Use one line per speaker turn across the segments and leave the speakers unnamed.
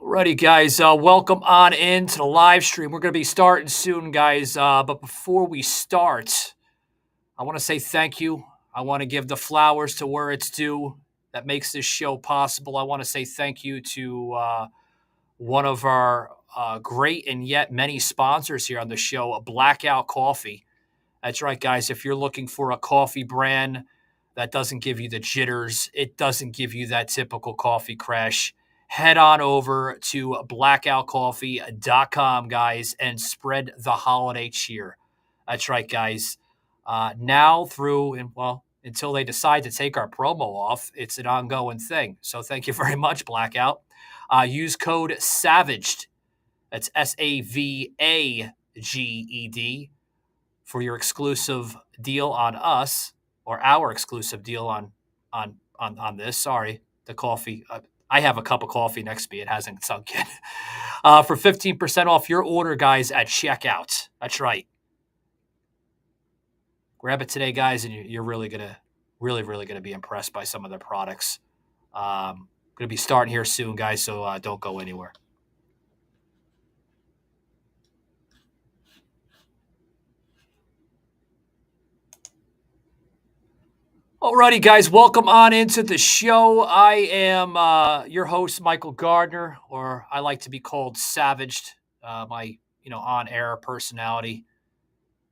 Alrighty, guys. Welcome on into the live stream. We're going to be starting soon, guys. But before we start, I want to say thank you. I want to give the flowers to where it's due. That makes this show possible. I want to say thank you to one of our great and yet many sponsors here on the show, Blackout Coffee. That's right, guys. If you're looking for a coffee brand that doesn't give you the jitters, it doesn't give you that typical coffee crash, head on over to blackoutcoffee.com, guys, and spread the holiday cheer. That's right, guys. Now through, and well, until they decide to take our promo off, it's an ongoing thing. So thank you very much, Blackout. Use code SAVAGED. That's SAVAGED for your exclusive deal on us, or our exclusive deal on this. Sorry, the coffee. I have a cup of coffee next to me. It hasn't sunk yet. For 15% off your order, guys, at checkout. That's right. Grab it today, guys, and you're really gonna, really gonna be impressed by some of their products. Gonna be starting here soon, guys. So don't go anywhere. Alrighty, guys, welcome on into the show. I am your host, Michael Gardner, or I like to be called Savaged. My on-air personality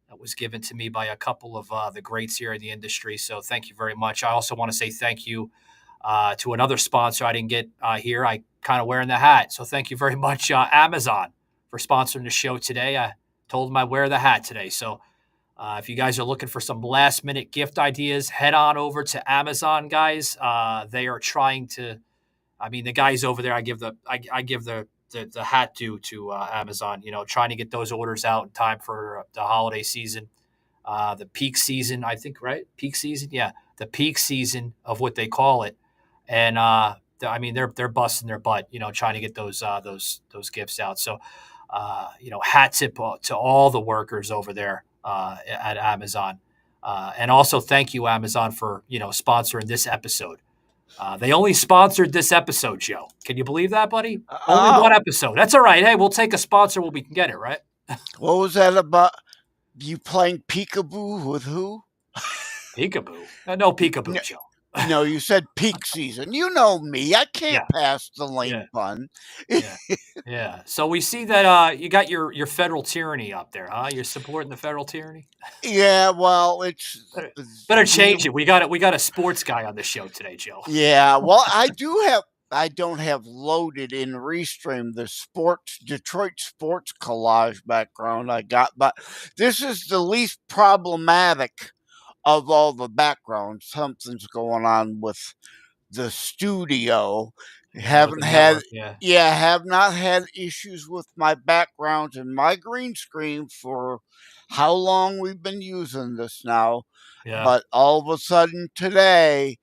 that was given to me by a couple of the greats here in the industry. So thank you very much. I also want to say thank you to another sponsor I didn't get here. I kind of wearing the hat, so thank you very much, Amazon, for sponsoring the show today. I told them I wear the hat today, so. If you guys are looking for some last minute gift ideas, head on over to Amazon, guys. They are trying to. I mean, the guys over there. I give the hat to Amazon. Trying to get those orders out in time for the holiday season, the peak season. I think right, peak season. Yeah, the peak season of what they call it. And I mean, they're busting their butt. Trying to get those gifts out. So, hat tip to all the workers over there at Amazon. And also thank you, Amazon, for sponsoring this episode. They only sponsored this episode, Joe. Can you believe that, buddy? Only one episode. That's all right. Hey, we'll take a sponsor when we can get it, right?
What was that about? You playing peekaboo with who?
Peekaboo? No peekaboo, Joe.
No, you said peak season. You know me. I can't pass the lame pun.
Yeah. So we see that you got your federal tyranny up there, huh? You're supporting the federal tyranny?
Yeah, well, it's
better change it. We got a sports guy on the show today, Joe.
Yeah, well, I don't have loaded in Restream the Detroit sports collage background I got, but this is the least problematic of all the backgrounds. Something's going on with the studio. Have not had issues with my background and my green screen for how long we've been using this now.
Yeah.
But all of a sudden today,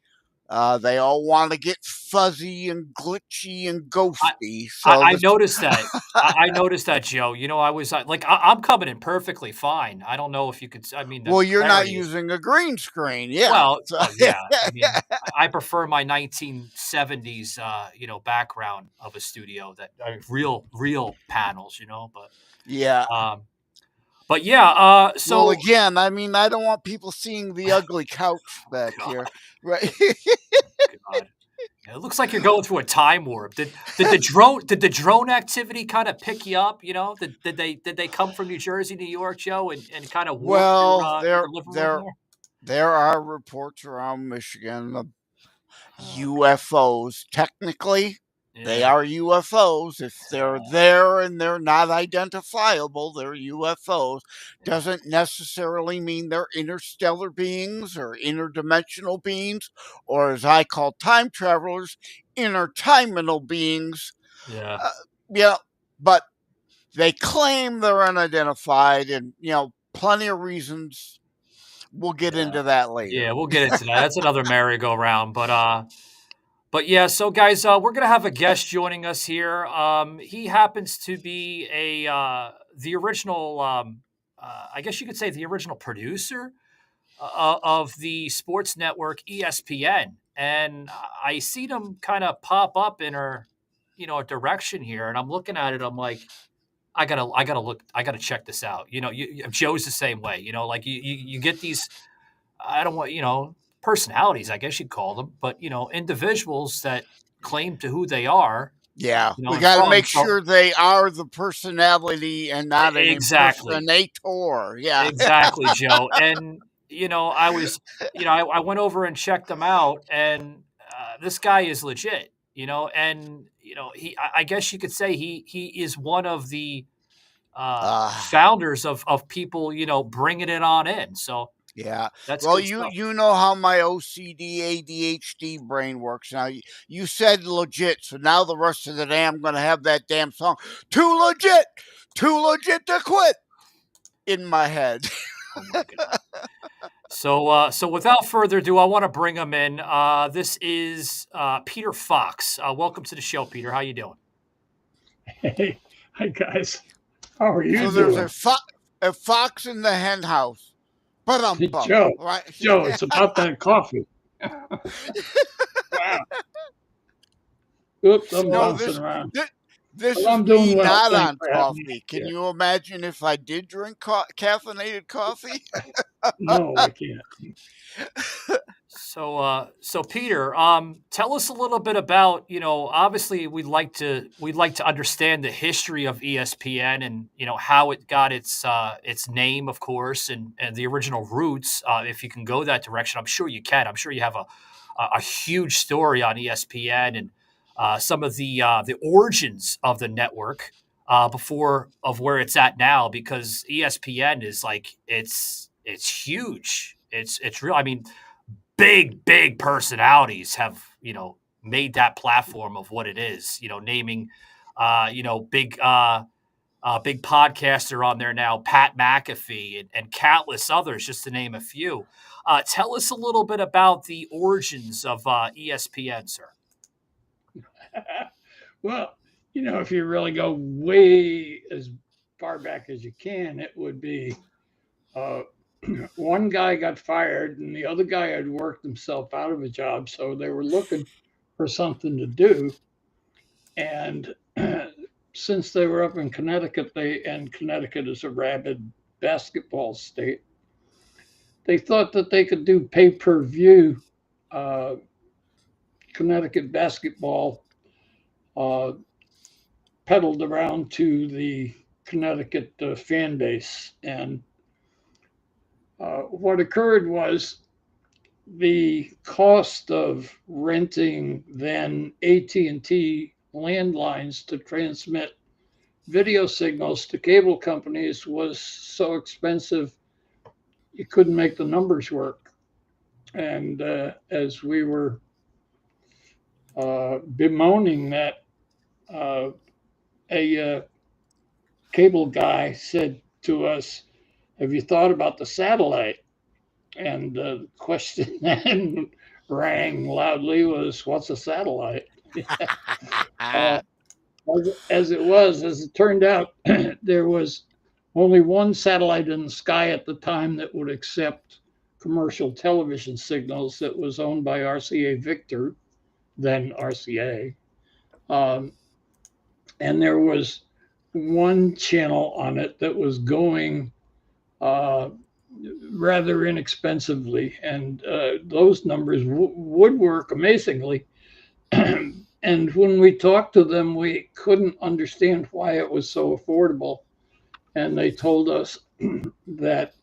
they all want to get fuzzy and glitchy and ghosty.
I noticed that. I noticed that, Joe. I was I'm coming in perfectly fine. I don't know if you could. I mean,
well, you're not using a green screen, yeah.
Well, yeah. I mean, I prefer my 1970s, background of a studio that real panels, but
yeah.
But yeah, so
well, again, I mean, I don't want people seeing the ugly couch back here, right?
God. It looks like you're going through a time warp. Did the drone activity kind of pick you up? Did they come from New Jersey, New York, Joe, and kind of
warp there are reports around Michigan of UFOs. Technically, they are UFOs. If they're there and they're not identifiable, they're UFOs. Doesn't necessarily mean they're interstellar beings or interdimensional beings, or as I call time travelers, intertimental beings.
Yeah.
But they claim they're unidentified, and plenty of reasons. We'll get into that later.
Yeah, we'll get into that. That's another merry-go-round, But yeah, so guys, we're gonna have a guest joining us here. He happens to be the original, I guess you could say, the original producer of the sports network ESPN, and I seen him kind of pop up in our a direction here, and I'm looking at it. I'm like, I gotta check this out. Joe's the same way. Like you get these. I don't want personalities, I guess you'd call them, but individuals that claim to who they are.
Yeah, we
And
got to
from
make sure they are the personality and not an
exactly.
impersonator. Yeah.
Exactly, Joe. And I was, I went over and checked them out, and this guy is legit. And I guess you could say he is one of the
Uh,
founders of people, bringing it on in. So
yeah.
that's
Well,
good
you
stuff.
you know how my OCD ADHD brain works. Now you said legit, so now the rest of the day I'm going to have that damn song too legit to quit in my head.
Oh my god. So without further ado, I want to bring him in. This is Peter Fox. Welcome to the show, Peter. How you doing?
Hey, hi guys. How are you
So there's
doing?
a fox in the hen house. Ba-dum-bum,
Joe,
right?
Joe, it's about that coffee. Wow. Oops, I'm
No,
bouncing around.
this
But
is
I'm doing
me
well.
not
Thanks
on
for having me
coffee. Can
here.
you imagine if I did drink caffeinated coffee?
No, I can't.
So Peter, tell us a little bit about, obviously we'd like to understand the history of ESPN and, how it got its name, of course, and the original roots. If you can go that direction, I'm sure you can. I'm sure you have a huge story on ESPN and some of the origins of the network before of where it's at now, because ESPN is like it's huge. It's real. I mean, big personalities have made that platform of what it is. Naming big podcaster on there now, Pat McAfee, and countless others, just to name a few. Tell us a little bit about the origins of ESPN, sir.
Well, if you really go way as far back as you can, it would be uh, one guy got fired and the other guy had worked himself out of a job. So they were looking for something to do. And since they were up in Connecticut, and Connecticut is a rabid basketball state, they thought that they could do pay-per-view uh, Connecticut basketball uh, peddled around to the Connecticut fan base. And what occurred was the cost of renting then AT&T landlines to transmit video signals to cable companies was so expensive you couldn't make the numbers work. And as we were bemoaning that, a cable guy said to us, "Have you thought about the satellite?" And the question then rang loudly was, "What's a satellite?" uh, as it turned out, there was only one satellite in the sky at the time that would accept commercial television signals, that was owned by RCA Victor, then RCA. Um, and there was one channel on it that was going uh, rather inexpensively, and those numbers would work amazingly. And when we talked to them, we couldn't understand why it was so affordable. And they told us that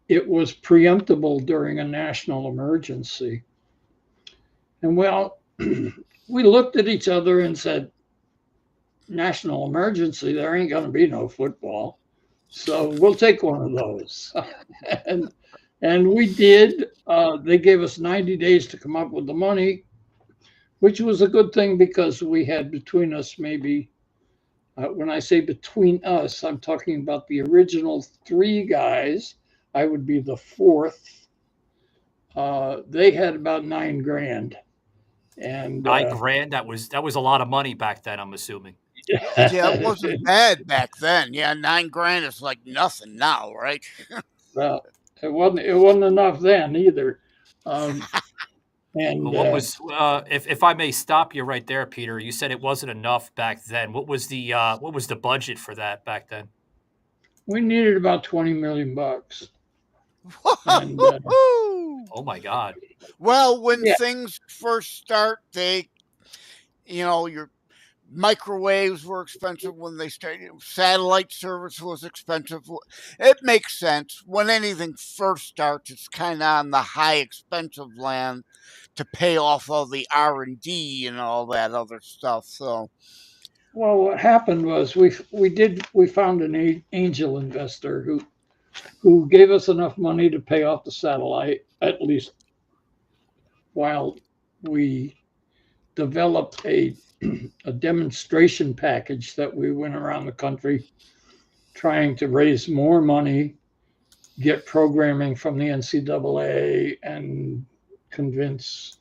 it was preemptible during a national emergency. And well, we looked at each other and said, national emergency, there ain't going to be no football. So we'll take one of those. and we did. They gave us 90 days to come up with the money, which was a good thing because we had between us maybe, when I say between us, I'm talking about the original three guys. I would be the fourth. They had about $9,000. And
9 grand. That was a lot of money back then, I'm assuming.
Yeah, it wasn't bad back then. Yeah, $9,000 is like nothing now, right?
well, it wasn't enough then either. Um, And
What was if I may stop you right there, Peter? You said it wasn't enough back then. What was the budget for that back then?
we needed about 20 million bucks. And
Oh my God!
Well, when
yeah,
things first start, your microwaves were expensive when they started. Satellite service was expensive. It makes sense when anything first starts. It's kind of on the high expensive land to pay off all the R&D and all that other stuff. So
well, what happened was we found an angel investor who gave us enough money to pay off the satellite, at least while we developed a demonstration package that we went around the country trying to raise more money, get programming from the NCAA, and convince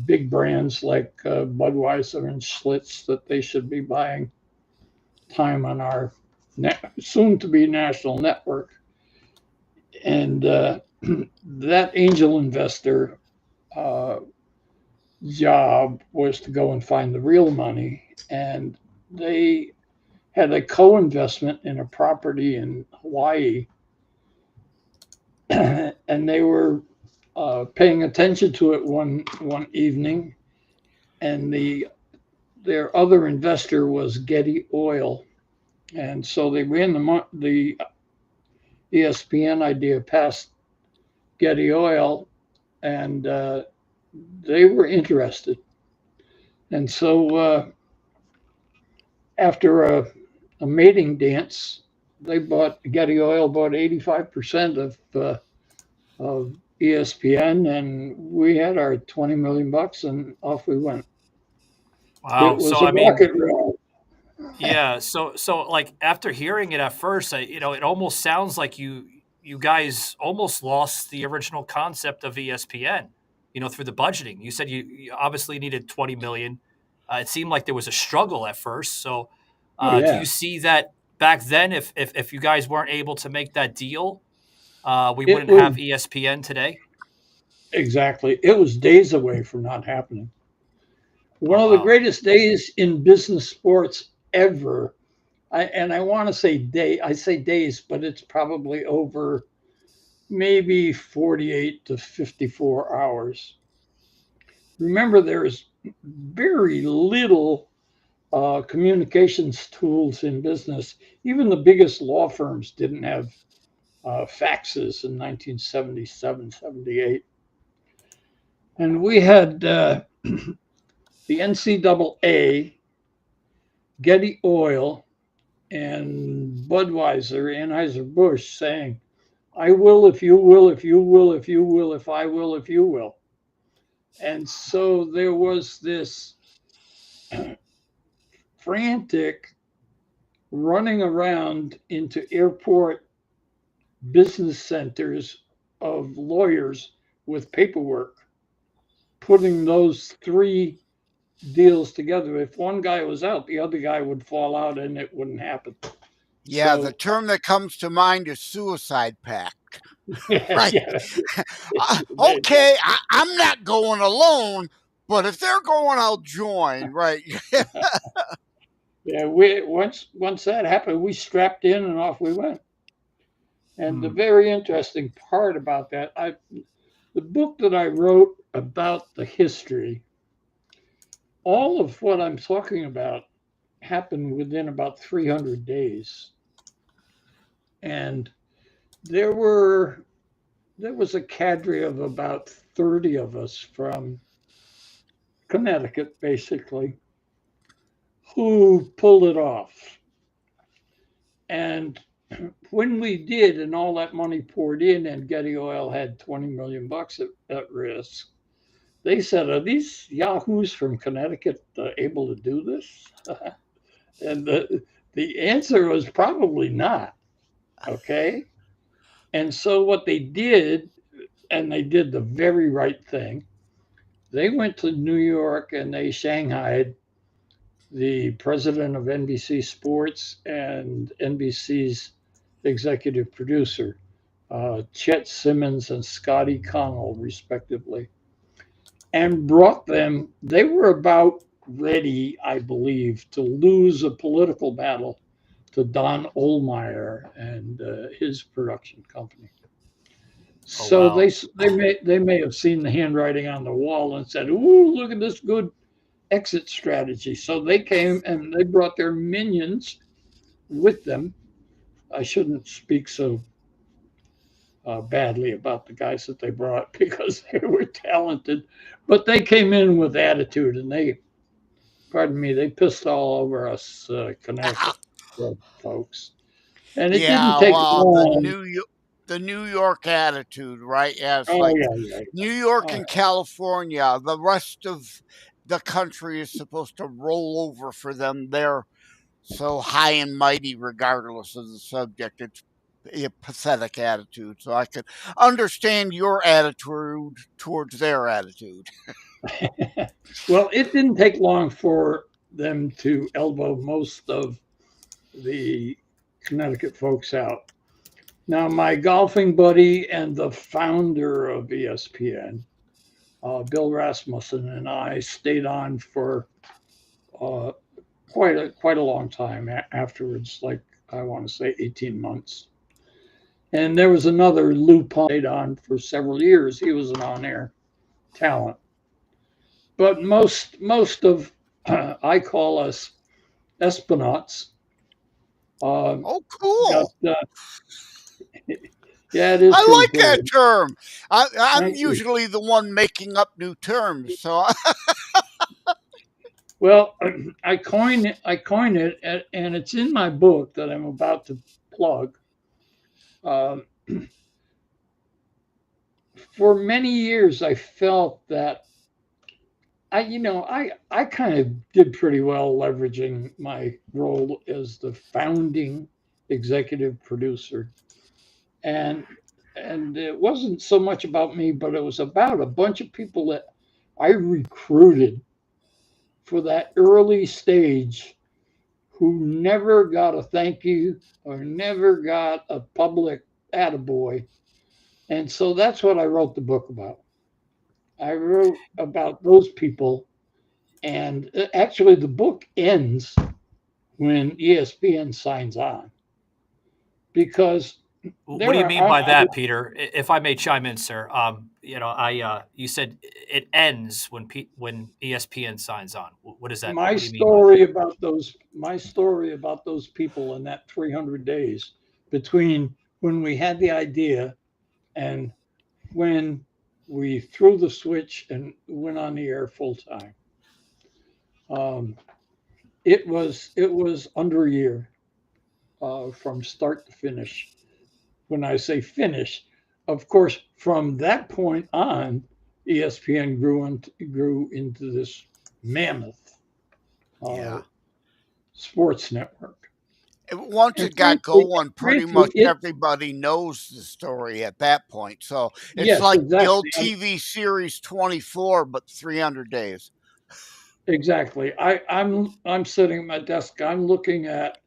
big brands like Budweiser and Schlitz that they should be buying time on our soon to be national network. And that angel investor uh, job was to go and find the real money. And they had a co investment in a property in Hawaii. And they were paying attention to it one evening. And their other investor was Getty Oil. And so they ran the ESPN idea past Getty Oil, and they were interested. And so after a mating dance, Getty Oil bought 85% of ESPN, and we had our 20 million bucks, and off we went.
Wow.
It
So
was a
I mean,
rocket ride.
yeah. So like after hearing it at first, it almost sounds like you guys almost lost the original concept of ESPN. Through the budgeting. You said you obviously needed 20 million. It seemed like there was a struggle at first. So,
Oh
do you
yeah,
see that back then, if you guys weren't able to make that deal, we
it
wouldn't
was
have ESPN today?
exactly. It was days away from not happening.
Oh
One of the
wow.
greatest days in business sports ever. I want to say I say days, but it's probably over maybe 48 to 54 hours. Remember, there's very little communications tools in business. Even the biggest law firms didn't have faxes in 1977, 78. And we had the NCAA, Getty Oil, and Budweiser, Anheuser-Busch saying, I will if you will, if you will, if you will, if I will, if you will. And so there was this frantic running around into airport business centers of lawyers with paperwork, putting those three deals together. If one guy was out, the other guy would fall out and it wouldn't happen.
yeah, the
So,
term that comes to mind is suicide pact. Right.
yeah,
Okay, I'm not going alone, but if they're going, I'll join. Right.
yeah. Once that happened, we strapped in and off we went. And the
Hmm.
very interesting part about that, the book that I wrote about the history, all of what I'm talking about happened within about 300 days. And there were there was a cadre of about 30 of us from Connecticut, basically, who pulled it off. And when we did, and all that money poured in, and Getty Oil had 20 million bucks at risk, they said, "Are these yahoos from Connecticut able to do this?" And the answer was probably not. Okay. And so what they did, and they did the very right thing, they went to New York and they shanghaied the president of NBC Sports and NBC's executive producer, Chet Simmons and Scotty Connell, respectively. and brought them. They were about ready, I believe, to lose a political battle to Don Ohlmeyer and his production company.
Oh
So
wow.
they may have seen the handwriting on the wall and said, "Ooh, look at this good exit strategy." So they came and they brought their minions with them. I shouldn't speak so badly about the guys that they brought because they were talented, but they came in with attitude and they, pardon me, they pissed all over us Connecticut folks. And it didn't
Yeah,
take
well,
long.
The New York attitude, right? Yeah, it's
Oh
like
yeah, yeah, yeah.
New York
Oh,
and California. The rest of the country is supposed to roll over for them. They're so high and mighty, regardless of the subject. It's a pathetic attitude. So I could understand your attitude towards their attitude.
yeah. Well, it didn't take long for them to elbow most of the Connecticut folks out. Now, my golfing buddy and the founder of ESPN, Bill Rasmussen, and I stayed on for uh, quite a long time afterwards, like I want to say 18 months. And there was another Lou Palm stayed on for several years. He was an on-air talent, but most of I call us Espionauts.
Oh,
Got
cool.
yeah, it is
I
pretty
like that
cool.
term. I'm
Thank you.
usually the one making up new terms. So,
Well, I coined it, and it's in my book that I'm about to plug. Um, for many years, I felt that I kind of did pretty well leveraging my role as the founding executive producer, and and it wasn't so much about me, but it was about a bunch of people that I recruited for that early stage who never got a thank you or never got a public attaboy. And so that's what I wrote the book about. I wrote about those people. And actually, the book ends when ESPN signs on because
What do
there
you mean
are,
by that, Peter? If I may chime in, sir. You said it ends when ESPN signs on. What is that? What do you mean by that?
my story about those people in that 300 days between when we had the idea and when we threw the switch and went on the air full time. Um, it was under a year from start to finish. When I say finish, of course, from that point on, ESPN grew into this mammoth uh,
yeah.
sports network.
Once
And
it got going, pretty much everybody knows the story at that point. So it's
yes,
like the
exactly.
old TV series 24, but 300 days.
Exactly. I'm sitting at my desk. I'm looking at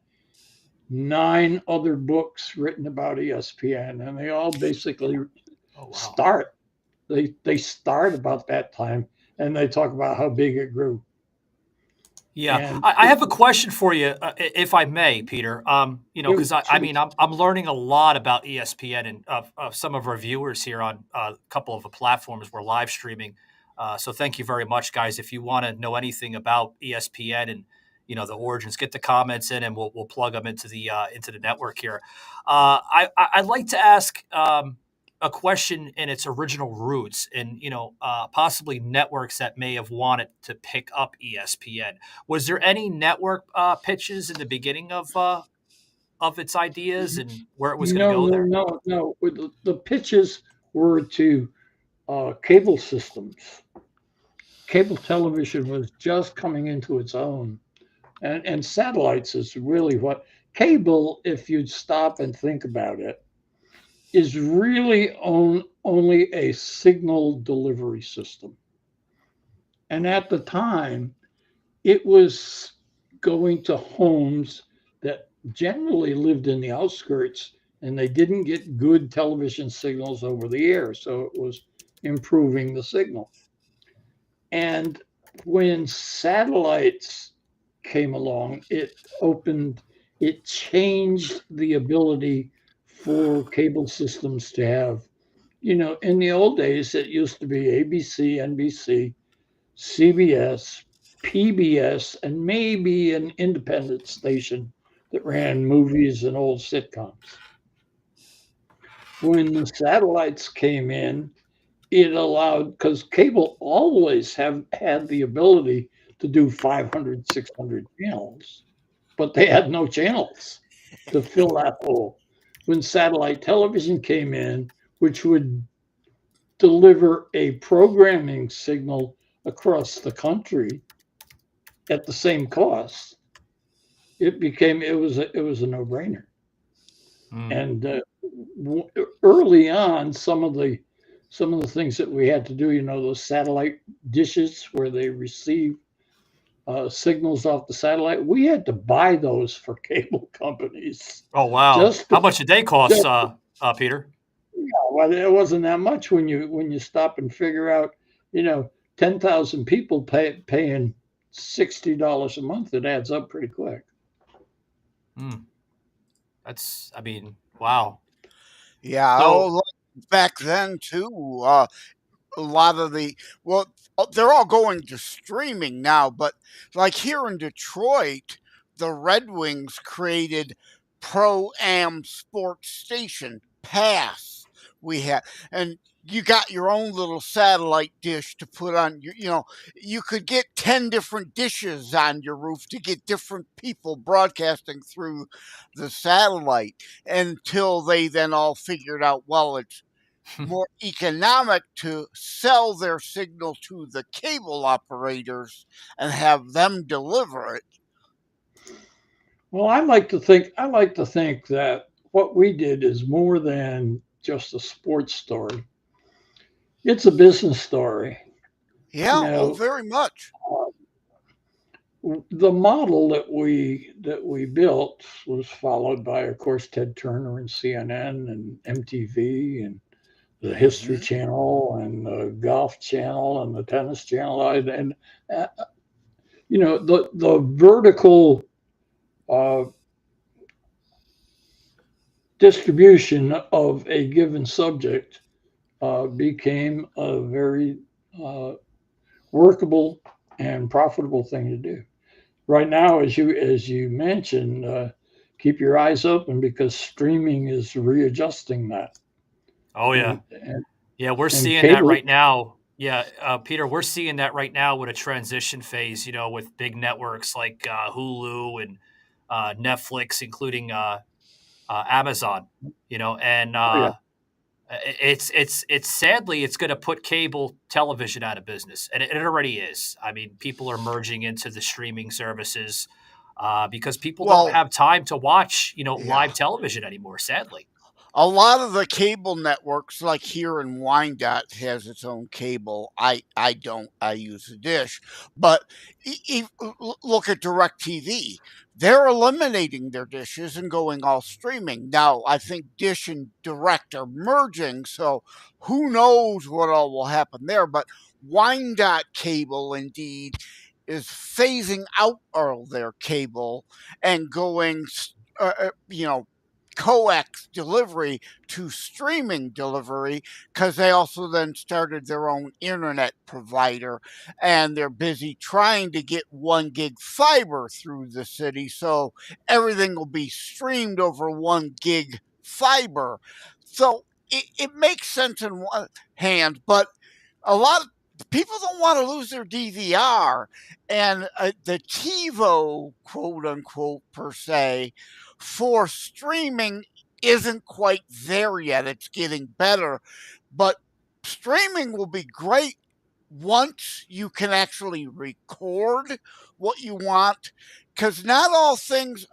9 other books written about ESPN, and they all basically
Oh wow.
start. They start about that time, and they talk about how big it grew.
Yeah,
And
I have a question for you, if I may, Peter. Because I mean,
shoot,
I'm learning a lot about ESPN and of some of our viewers here on a couple of the platforms we're live streaming. So thank you very much, guys. If you want to know anything about ESPN and the origins, get the comments in, and we'll plug them into the network here. I'd like to ask. A question in its original roots, and possibly networks that may have wanted to pick up ESPN. Was there any network pitches in the beginning of its ideas and where it was going to
no,
go
no,
there?
no, no. The pitches were to cable systems. Cable television was just coming into its own, and satellites is really what cable. If you'd stop and think about it, is really only a signal delivery system. And at the time, it was going to homes that generally lived in the outskirts and they didn't get good television signals over the air. So it was improving the signal. And when satellites came along, it changed the ability for cable systems to have, in the old days, it used to be ABC, NBC, CBS, PBS, and maybe an independent station that ran movies and old sitcoms. When the satellites came in, it allowed, because cable always have had the ability to do 500, 600 channels, but they had no channels to fill that hole. When satellite television came in, which would deliver a programming signal across the country at the same cost, it was a no-brainer.
Mm.
And early on, some of the things that we had to do, those satellite dishes where they receive signals off the satellite, we had to buy those for cable companies.
Oh, wow.
Just to,
How much did they cost,
just,
Peter?
well, it wasn't that much when you stop and figure out, 10,000 people paying $60 a month. It adds up pretty quick.
Mm. Wow.
Yeah,
So,
like back then too. A lot of they're all going to streaming now, but like here in Detroit, the Red Wings created Pro Am Sports Station Pass. We had, and you got your own little satellite dish to put on your, you could get 10 different dishes on your roof to get different people broadcasting through the satellite until they then all figured out, well, it's more economic to sell their signal to the cable operators and have them deliver it.
Well, I like to think that what we did is more than just a sports story. It's a business story. You
Yeah, oh,
know,
very much.
the model that we built was followed by, of course, Ted Turner and CNN and MTV and the History
Hmm.
Channel and the Golf Channel and the Tennis Channel, and uh, the vertical uh, distribution of a given subject became a very uh, workable and profitable thing to do. Right now, as you mentioned, keep your eyes open because streaming is readjusting that,
oh, yeah.
and
Yeah, we're
and
seeing that
cable.
right now. Yeah, Peter, we're seeing that right now with a transition phase, with big networks like Hulu and Netflix, including Amazon, and
Oh yeah,
it's sadly it's going to put cable television out of business, and it already is. I mean, people are merging into the streaming services because people don't
Well,
have time to watch,
yeah.
live television anymore. Sadly,
A lot of the cable networks, like here in Wyandotte, has its own cable. I don't. I use a dish. But look at DirecTV. They're eliminating their dishes and going all streaming. Now, I think Dish and Direct are merging, so who knows what all will happen there. But Wyandotte Cable, indeed, is phasing out all their cable and going, coax delivery to streaming delivery because they also then started their own internet provider and they're busy trying to get 1 gig fiber through the city so everything will be streamed over 1 gig fiber. So it makes sense in one hand, but a lot of people don't want to lose their DVR, and the TiVo, quote unquote, per se, for streaming isn't quite there yet. It's getting better, but streaming will be great once you can actually record what you want, because not all things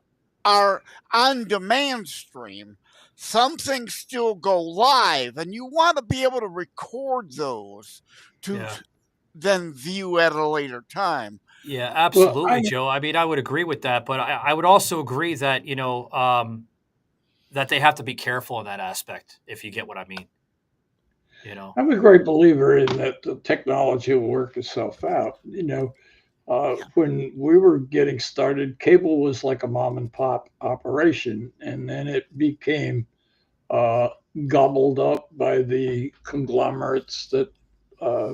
are on demand stream. Some things still go live, and you want to be able to record those to
yeah.
then view at a later time.
Yeah,
well,
absolutely, Joe. I mean, I would agree with that, but I would also agree that that they have to be careful in that aspect. If you get what I mean. You know.
I'm a great believer in that the technology will work itself out. When we were getting started, cable was like a mom and pop operation, and then it became uh, gobbled up by the conglomerates that uh,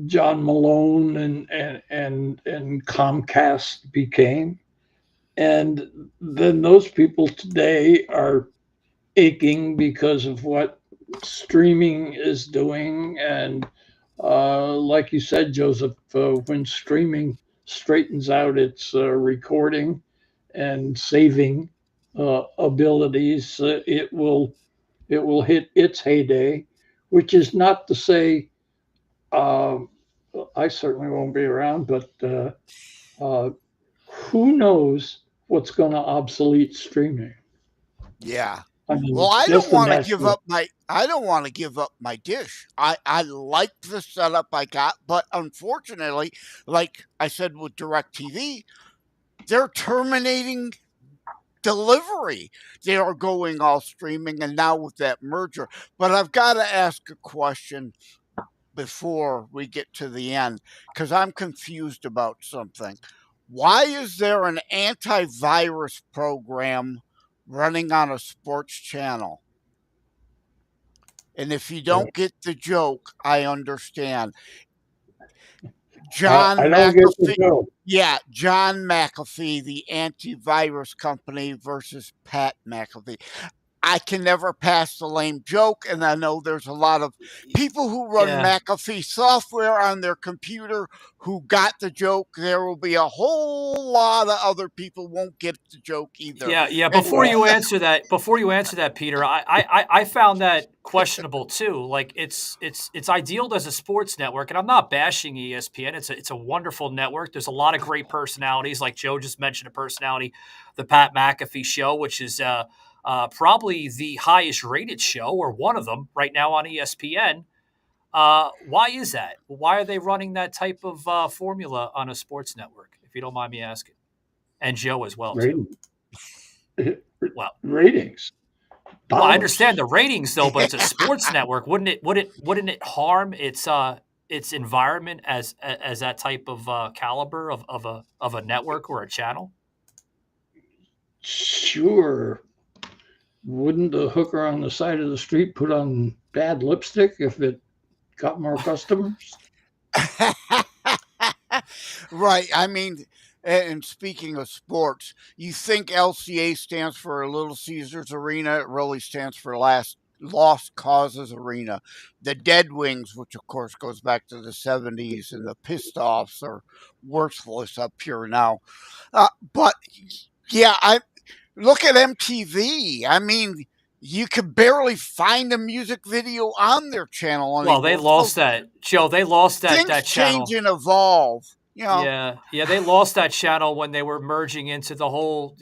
John Malone and Comcast became. And then those people today are aching because of what streaming is doing. And like you said, Joseph, when streaming straightens out its recording and saving abilities, it will hit its heyday, which is not to say um, I certainly won't be around, but uh, who knows what's going to obsolete streaming?
Yeah.
I mean,
Well, I don't
just
want to give
imagine.
up my dish. I like the setup I got, but unfortunately, like I said with DirecTV, they're terminating delivery. They are going all streaming, and now with that merger. But I've got to ask a question before we get to the end because I'm confused about something. Why is there an antivirus program running on a sports channel? And if you don't get the joke, I understand.
I
John
don't get the
McAfee,
joke.
yeah, John McAfee, the antivirus company versus Pat McAfee. I can never pass the lame joke, and I know there's a lot of people who run
Yeah.
McAfee software on their computer who got the joke. There will be a whole lot of other people won't get the joke either.
Yeah.
And
Well,
Before you answer that, Peter, I found that questionable too. Like it's ideal as a sports network, and I'm not bashing ESPN. It's a wonderful network. There's a lot of great personalities, like Joe just mentioned, a personality, the Pat McAfee show, which is probably the highest rated show or one of them right now on ESPN. Why is that? Why are they running that type of formula on a sports network? If you don't mind me asking, and Joe as well too.
rating,
Well,
ratings,
I understand
dollars.
the ratings though, but it's a sports network. Wouldn't it harm its environment as that type of caliber of a network or a channel?
Sure. Wouldn't the hooker on the side of the street put on bad lipstick if it got more customers?
right. I mean, and speaking of sports, you think LCA stands for Little Caesars Arena? It really stands for Lost Causes Arena. The Dead Wings, which of course goes back to the 70s, and the Pissed Offs are worthless up here now. But yeah, I look at MTV. I mean, you could barely find a music video on their channel
Well, they
anymore. So
lost that, Joe. They lost
things
that
change
channel.
and evolve. You know,
Yeah, they lost that channel when they were merging into the whole,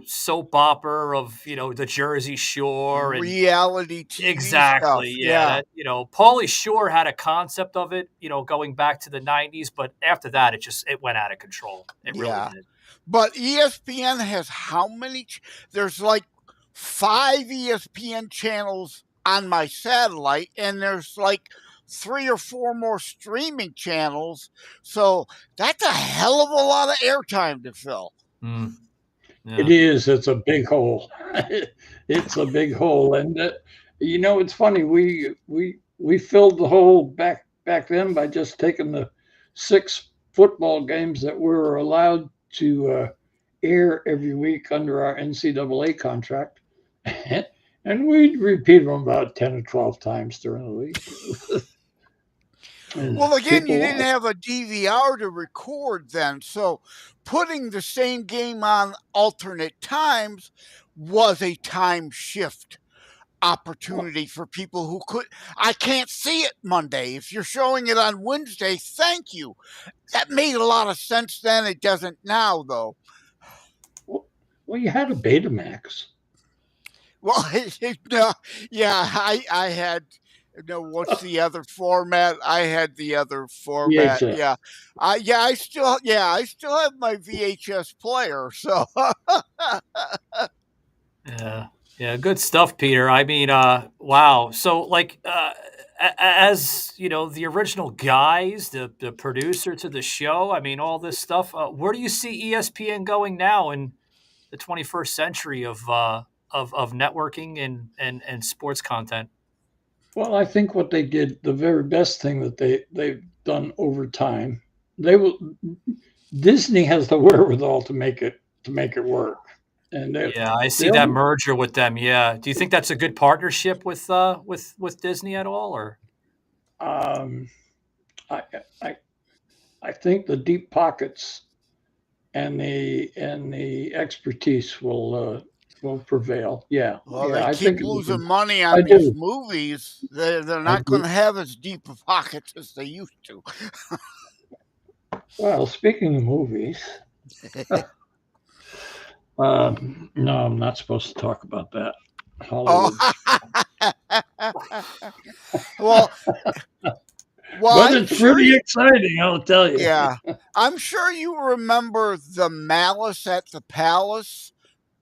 soap opera of, the Jersey Shore and
reality TV stuff.
exactly. Yeah,
Yeah,
Pauly Shore had a concept of it, going back to the 90s, but after that it went out of control. It really
yeah.
did.
But ESPN has how many? There's like 5 ESPN channels on my satellite, and there's like 3 or 4 more streaming channels. So that's a hell of a lot of airtime to fill.
Mm,
It
yeah.
is. It's a big hole. It's a big hole, and it's funny. We filled the hole back then by just taking the 6 football games that we were allowed to air every week under our NCAA contract, and we'd repeat them about 10 or 12 times during the week. And
Well, again, you
people
didn't
watch.
have a DVR to record then, so putting the same game on alternate times was a time shift opportunity for people who could. I can't see it Monday. If you're showing it on Wednesday, thank you. That made a lot of sense then. It doesn't now, though.
Well, you had a Betamax.
Well, no, yeah, I had. No, what's the other format? I had the other format.
VHS.
I still have my VHS player. So
Yeah. Yeah, good stuff, Peter. I mean, wow. So, like, as you know, the original guys, the producer to the show. I mean, all this stuff. Where do you see ESPN going now in the 21st century of networking and sports content?
Well, I think what they did, the very best thing that they've done over time, they will. Disney has the wherewithal to make it work, and
Yeah, I see that
they'll.
merger with them. Yeah. Do you think that's a good partnership with Disney at all, or?
Um, I, I I think the deep pockets and the expertise will prevail. Yeah,
Well,
yeah.
they
I
keep
think it would
losing
be.
money
I
on these
do.
movies. They're
I
not going
do.
to have as deep of pockets as they used to.
Well, speaking of movies, no, I'm not supposed to talk about that.
Oh,
Hollywood.
well, well,
But
I'm
it's
sure
pretty
you.
exciting, I'll tell you.
Yeah, I'm sure you remember the Malice at the Palace.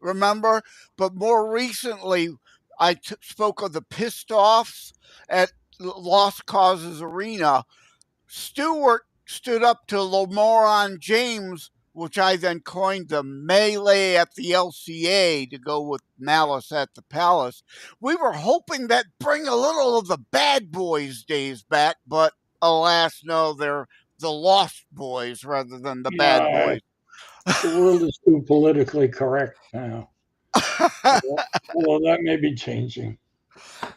Remember, but more recently, spoke of the pissed offs at Lost Causes Arena. Stewart stood up to Lamoron James, which I then coined the melee at the LCA to go with Malice at the Palace. We were hoping that bring a little of the bad boys days back, but alas, no, they're the Lost Boys rather than the bad
Yeah,
boys.
the world is too politically correct now. Although that may be changing.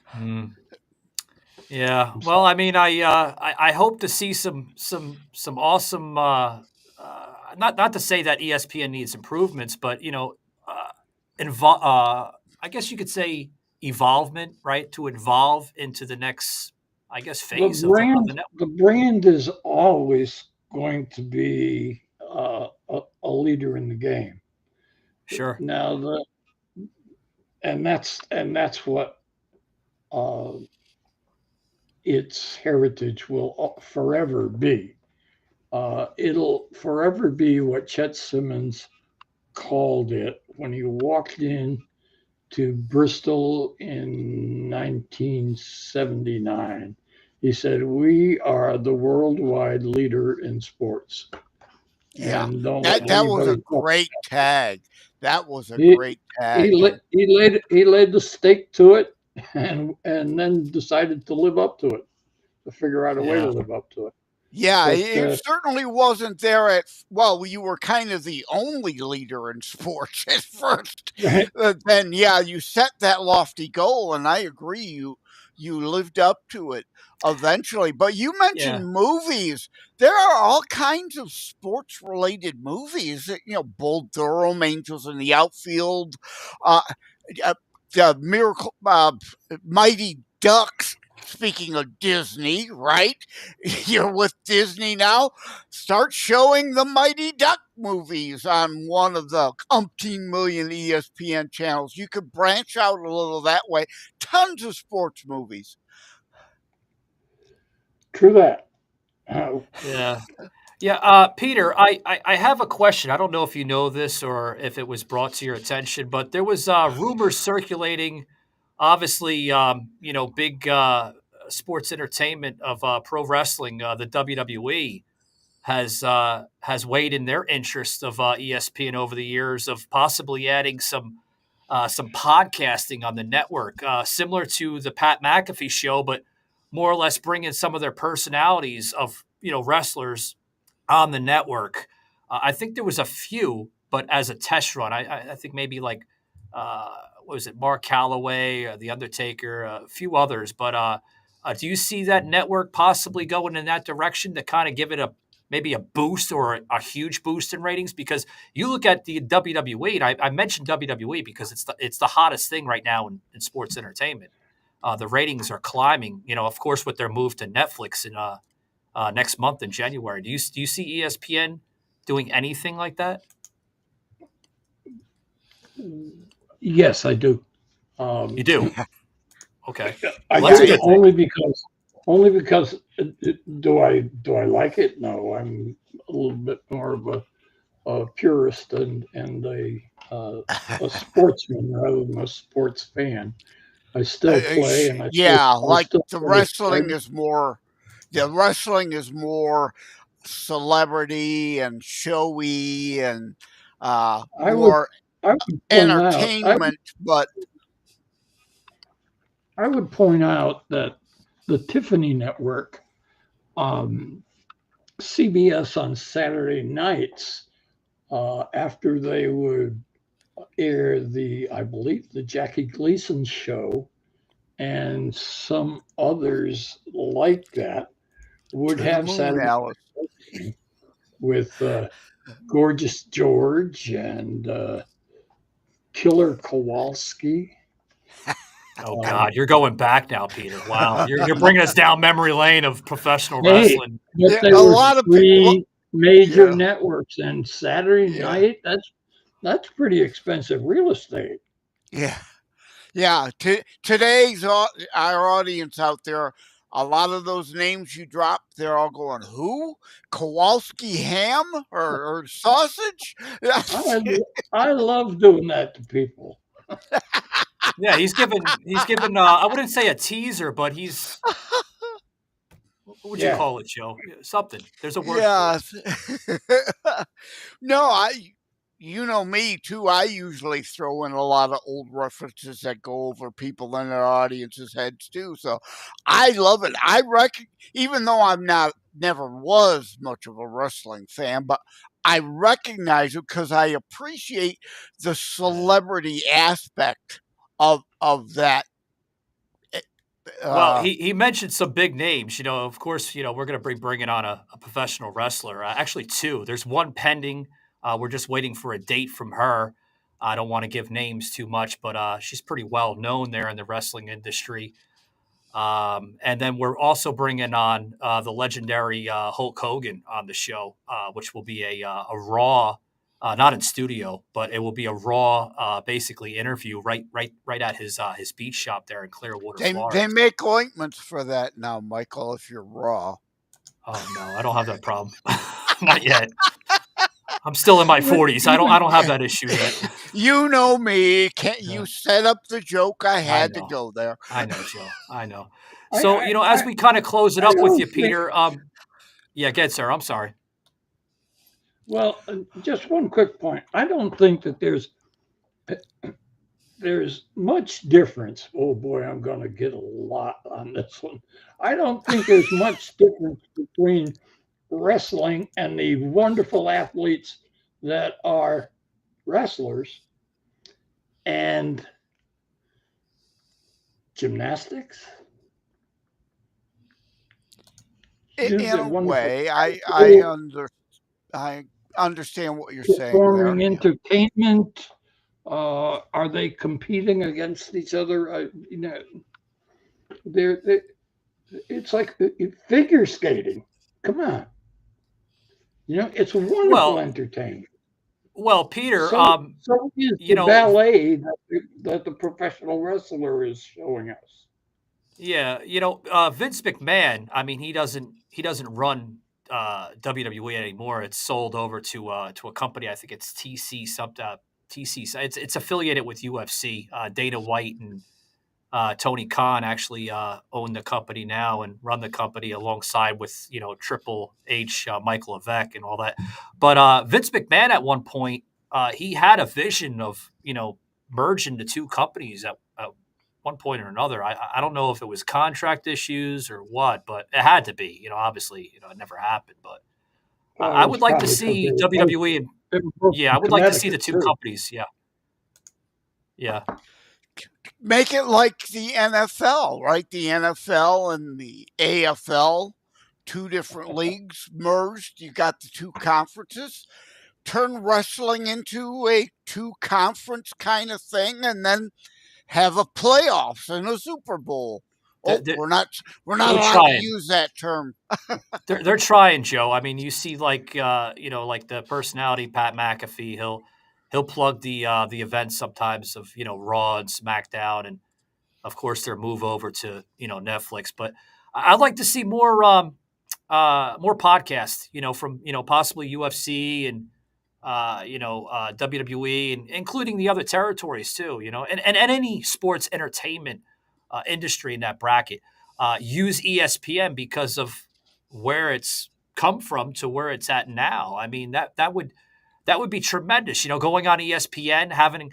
Hmm. Yeah.
I'm
Well,
sorry.
I mean, I hope to see some awesome. Not to say that ESPN needs improvements, but I guess you could say evolvement, right? To evolve into the next, I guess,
The
phase of the
brand,
network.
the brand is always going to be a leader in the game.
Sure.
Now, that's what uh, its heritage will forever be. It'll forever be what Chet Simmons called it when he walked in to Bristol in 1979. He said, "We are the worldwide leader in sports,
Yeah,
and don't let
that was a
anybody touch."
great tag. That was a
He
great
he
tag.
laid the stake to it, and then decided to live up to it, to figure out a way to
Yeah.
live up to it.
Yeah,
But
it certainly wasn't there at. Well, you were kind of the only leader in sports at first. Then, yeah, you set that lofty goal, and I agree. You lived up to it eventually. But you
Yeah.
mentioned movies. There are all kinds of sports related movies. Bull Durham, Angels in the Outfield, uh, uh, the Miracle, Mighty Ducks. Speaking of Disney, right? You're with Disney now. Start showing the Mighty Duck movies on one of the umpteen million ESPN channels. You could branch out a little that way. Tons of sports movies.
true that.
Yeah. Yeah, Peter, I have a question. I don't know if you know this or if it was brought to your attention, but there was rumors circulating. Obviously, big sports entertainment of pro wrestling. The WWE has weighed in their interest of ESPN over the years of possibly adding some podcasting on the network, similar to the Pat McAfee show, but more or less bringing some of their personalities of wrestlers on the network. I think there was a few, but as a test run, I think maybe like what was it, Mark Calloway, The Undertaker, a few others. But do you see that network possibly going in that direction to kind of give it maybe a boost or a huge boost in ratings? Because you look at the WWE, and I mentioned WWE because it's the hottest thing right now in sports entertainment. The ratings are climbing. Of course, with their move to Netflix and next month in January. Do you see ESPN doing anything like that?
Yes, I do.
You
Um,
do. Okay.
I
Well, that's a
Yeah,
do
good thing.
only because do I like it? No, I'm a little bit more of a purist and a a sportsman rather than a sports fan. I still play, and
Yeah,
I
like
still
the
play.
wrestling is more. The wrestling is more celebrity and showy and
I would
more
I would point out
entertainment, but
I would point out that the Tiffany Network, um, CBS on Saturday nights, after they would air I believe, the Jackie Gleason show and some others like that, would
to the
have
moon,
Saturday
Alice.
Night with Gorgeous George and Killer Kowalski.
Oh God, you're going back now, Peter. Wow, you're bringing us down memory lane of professional
Hey,
wrestling.
but
Yeah,
there
a
were
lot of people.
three major
Yeah,
networks, and Saturday
yeah,
night, that's pretty expensive real estate.
yeah, yeah. Today's our audience out there. A lot of those names you dropped, they're all going, who? Kowalski ham or sausage?
I I love doing that to people.
Yeah, he's given. I wouldn't say a teaser, but what would you
Yeah,
call it, Joe? Something. There's a word for it.
Yeah. No, you know me too. I usually throw in a lot of old references that go over people in our audience's heads too. So I love it. Even though never was much of a wrestling fan, but I recognize it because I appreciate the celebrity aspect of that. eh,
Well,
Uh,
he mentioned some big names. Of course, we're going to be bringing on a professional wrestler. Actually, two. There's one pending. We're just waiting for a date from her. I don't want to give names too much, but she's pretty well known there in the wrestling industry. And then we're also bringing on the legendary Hulk Hogan on the show, which will be a Raw, not in studio, but it will be a Raw, basically interview right at his beach shop there in Clearwater,
they
Florida.
make ointments for that now, Michael. If you're raw.
Oh no, I don't have that problem. Not yet. I'm still in my
Even
40s. I
even
don't have that issue yet.
You know me. Can't
Yeah,
you set up the joke? I
I
had to
know.
go there.
I know, Joe. I know.
I
So, as we kind of close it
I
up with
don't
you,
think.
Peter. Yeah, good sir. I'm sorry.
Well, just one quick point. I don't think that there's much difference. Oh boy, I'm going to get a lot on this one. I don't think there's much difference between wrestling and the wonderful athletes that are wrestlers and gymnastics.
In
The
a
wonderful
way, I understand what you're saying there.
performing
Yeah.
entertainment. Are they competing against each other? They're it's like figure skating. Come on, it's wonderful
Well,
entertainment.
Peter.
So is
You
the
know,
ballet that the professional wrestler is showing us.
Yeah, Vince McMahon. I mean, he doesn't run WWE anymore. It's sold over to a company. I think it's TC something. TC. It's affiliated with UFC. Dana White and Tony Khan actually own the company now and run the company alongside with Triple H, Michael Levesque, and all that. But Vince McMahon at one point he had a vision of merging the two companies at one point or another. I don't know if it was contract issues or what, but it had to be. Obviously, it never happened. But
Well,
I
it was
would like to
probably because
see WWE and
they were both
yeah,
from
I would like to see the
Connecticut
two
too.
companies. Yeah, yeah.
Make it like the NFL, right? The NFL and the AFL, two different leagues merged. You got the two conferences. Turn wrestling into a two conference kind of thing, and then have a playoffs and a Super Bowl.
They're,
Oh,
they're,
we're not
they're
allowed to
trying.
use that term.
They're trying, Joe. I mean, you see, like like the personality Pat McAfee. He'll plug the events sometimes of Raw and SmackDown, and of course their move over to Netflix. But I'd like to see more podcasts. From possibly UFC and WWE, and including the other territories too, and any sports entertainment industry in that bracket use ESPN because of where it's come from to where it's at now. I mean, that would be tremendous. Going on ESPN, having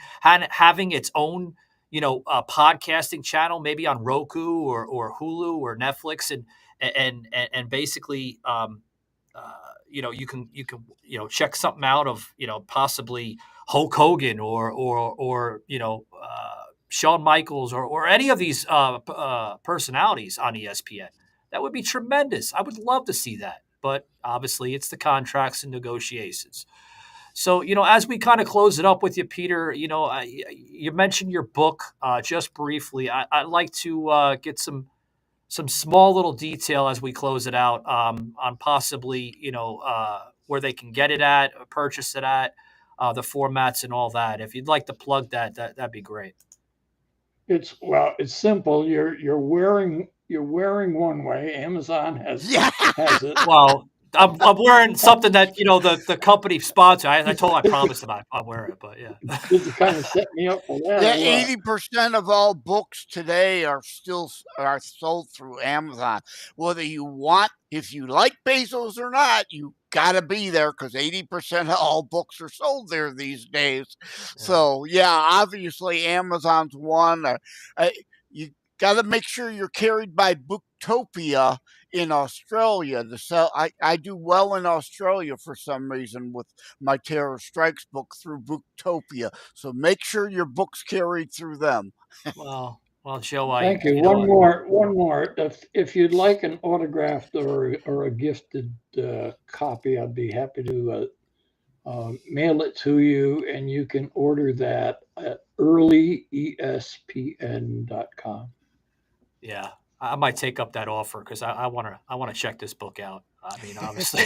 its own podcasting channel, maybe on Roku or Hulu or Netflix, and basically you can check something out of possibly Hulk Hogan or Shawn Michaels or any of these personalities on ESPN. That would be tremendous. I would love to see that, but obviously it's the contracts and negotiations. So, as we kind of close it up with you, Peter, you mentioned your book just briefly. I'd like to get some small little detail as we close it out on possibly, where they can get it at, purchase it at, the formats and all that. If you'd like to plug that'd be great.
It's simple. You're wearing one way. Amazon has it.
Well, I'm wearing something that the company sponsor. I promised them I'd wear it, but yeah.
Did you kind of set me up for that?
Yeah, 80% of all books today are sold through Amazon. Whether if you like Bezos or not, you got to be there because 80% of all books are sold there these days.
Yeah.
So yeah, obviously Amazon's one. You got to make sure you're carried by Booktopia in Australia. I do well in Australia for some reason with my Terror Strikes book through Booktopia. So make sure your book's carried through them.
Well, Joe,
Thank you. One more. If you'd like an autographed or a gifted copy, I'd be happy to mail it to you, and you can order that at earlyespn.com.
Yeah, I might take up that offer because I want to check this book out. I mean, obviously,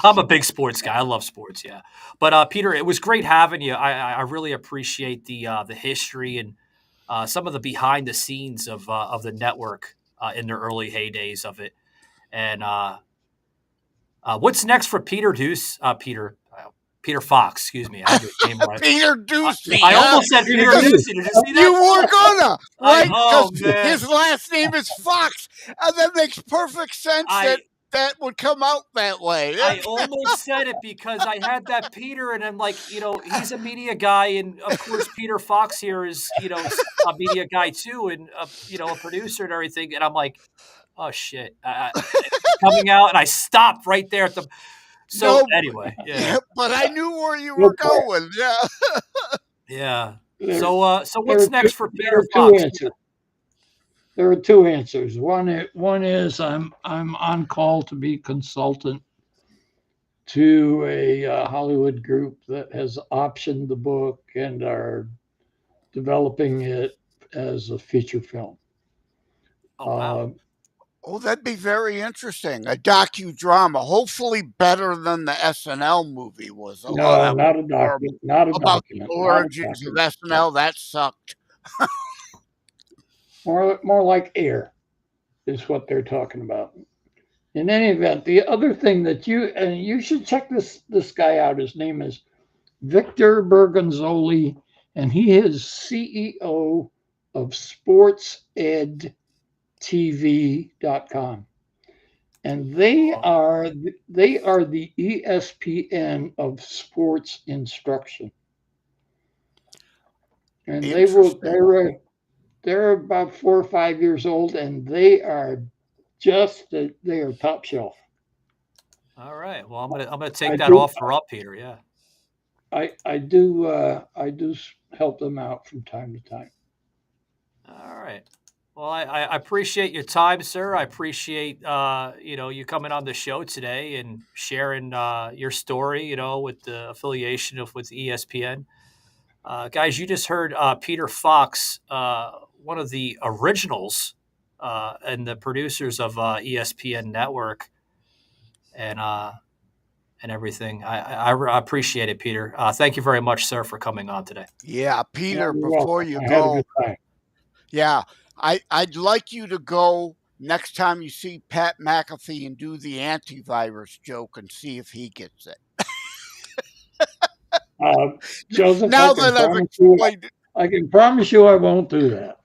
I'm a big sports guy. I love sports. Yeah, but Peter, it was great having you. I really appreciate the history and some of the behind the scenes of the network in the early heydays of it. And what's next for Peter Deuce? Peter Fox, excuse me. I had your name right.
Peter Ducey.
I almost said Peter Ducey. Did you see that?
You were gonna, right?
Oh,
Because
man.
his last name is Fox. And that makes perfect sense that would come out that way.
I almost said it because I had that Peter, and I'm like, he's a media guy, and of course Peter Fox here is, a media guy too, and a producer and everything, and I'm like, oh shit, it's coming out, and I stopped right there at the. So anyway, yeah.
But I knew where you were going. Yeah.
Yeah. So what's next for Peter Fox?
There are two answers. One is I'm on call to be consultant to a Hollywood group that has optioned the book and are developing it as a feature film.
Oh, wow.
That'd be very interesting. A docudrama, hopefully better than the SNL movie was.
No, not a document. Not a document.
The origins of SNL, that sucked.
More like Air is what they're talking about. In any event, the other thing that you should check this guy out. His name is Victor Bergonzoli, and he is CEO of SportsEdTV.com. And they are the ESPN of sports instruction. And they're about 4 or 5 years old, and they are top shelf.
All right. Well, I'm gonna take that offer up, Peter. Yeah.
I do help them out from time to time.
All right. Well, I appreciate your time, sir. I appreciate you coming on the show today and sharing your story, with the affiliation with ESPN. Guys, you just heard Peter Fox, one of the originals and the producers of ESPN Network, and everything. I appreciate it, Peter. Thank you very much, sir, for coming on today.
Yeah, Peter. Before you go, yeah, I'd like you to go next time you see Pat McAfee and do the antivirus joke and see if he gets it.
Joseph,
Now that I've explained it.
I can promise you I won't do that.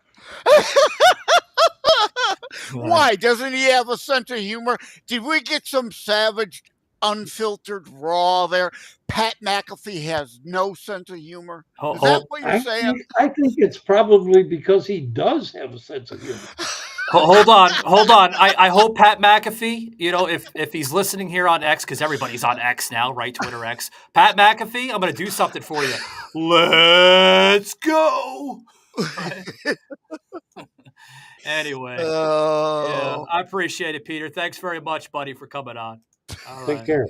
Why? Doesn't he have a sense of humor? Did we get some savage, unfiltered raw there? Pat McAfee has no sense of humor. Is that what you're saying?
I think it's probably because he does have a sense of humor.
Hold on. I hope Pat McAfee, if he's listening here on X, because everybody's on X now, right? Twitter X. Pat McAfee, I'm going to do something for you. Let's go. Right? Anyway, yeah, I appreciate it, Peter. Thanks very much, buddy, for coming on. All right.
Take care.